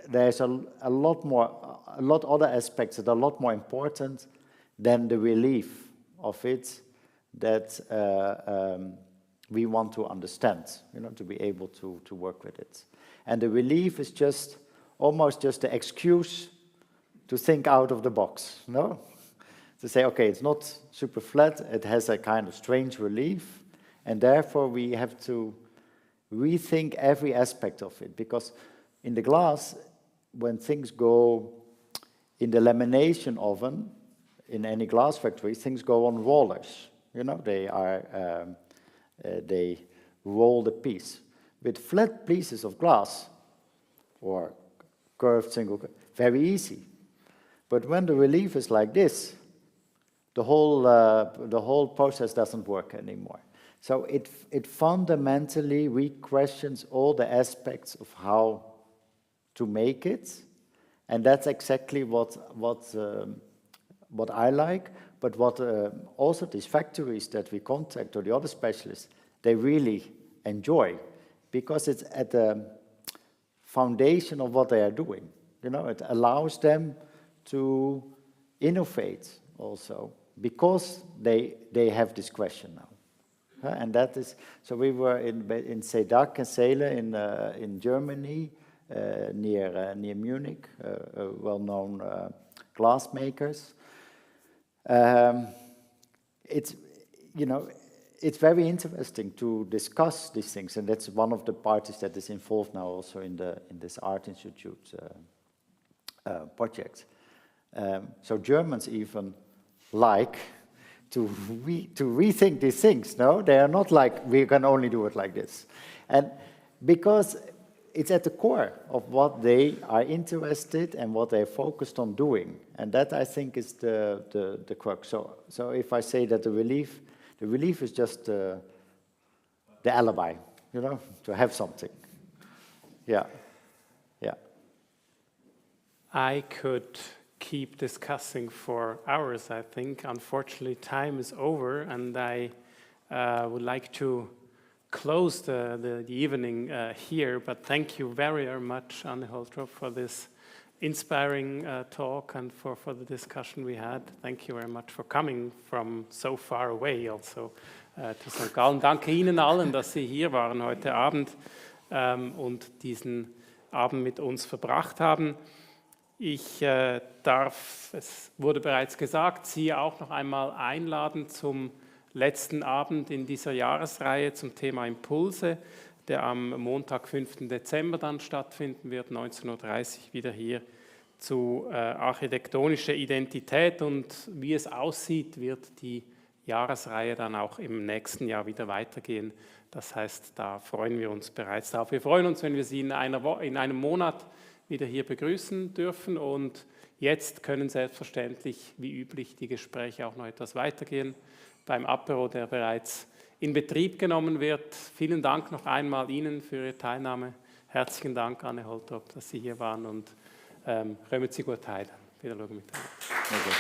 there's a lot other aspects that are a lot more important than the relief of it that we want to understand, you know, to be able to work with it. And the relief is just almost just the excuse to think out of the box, no? To say, okay, it's not super flat, it has a kind of strange relief, and therefore we have to rethink every aspect of it, because in the glass, when things go in the lamination oven, in any glass factory, things go on rollers. You know, they roll the piece. With flat pieces of glass, or curved single, very easy. But when the relief is like this, the whole process doesn't work anymore. So it fundamentally re-questions all the aspects of how to make it, and that's exactly what I like. But what also these factories that we contact or the other specialists, they really enjoy, because it's at the foundation of what they are doing. You know, it allows them to innovate also, because they have this question now. And that is, so we were in Sedac and Seele in Germany, near Munich, well-known glass makers. it's, you know, it's very interesting to discuss these things, and that's one of the parties that is involved now also in this Art Institute project. So Germans even like to rethink these things. No, they are not like we can only do it like this, and because it's at the core of what they are interested and what they're focused on doing, and that I think is the crux. So if I say that the relief is just the alibi, you know, to have something. Yeah, yeah. I could keep discussing for hours, I think. Unfortunately, time is over, and I would like to close the evening here, but thank you very, very much, Anne Holtrop, for this inspiring talk and for the discussion we had. Thank you very much for coming from so far away also to St. Gallen. Danke Ihnen allen, dass Sie hier waren heute Abend und diesen Abend mit uns verbracht haben. Ich darf, es wurde bereits gesagt, Sie auch noch einmal einladen zum letzten Abend in dieser Jahresreihe zum Thema Impulse, der am Montag, 5. Dezember dann stattfinden wird, 19:30 Uhr wieder hier zu architektonischer Identität. Und wie es aussieht, wird die Jahresreihe dann auch im nächsten Jahr wieder weitergehen. Das heißt, da freuen wir uns bereits darauf. Wir freuen uns, wenn wir Sie in einem Monat wieder hier begrüßen dürfen. Und jetzt können selbstverständlich, wie üblich, die Gespräche auch noch etwas weitergehen beim Apero, der bereits in Betrieb genommen wird. Vielen Dank noch einmal Ihnen für Ihre Teilnahme. Herzlichen Dank, Anne Holtrop, dass Sie hier waren, und kommen Sie gut heim. Wieder schauen miteinander.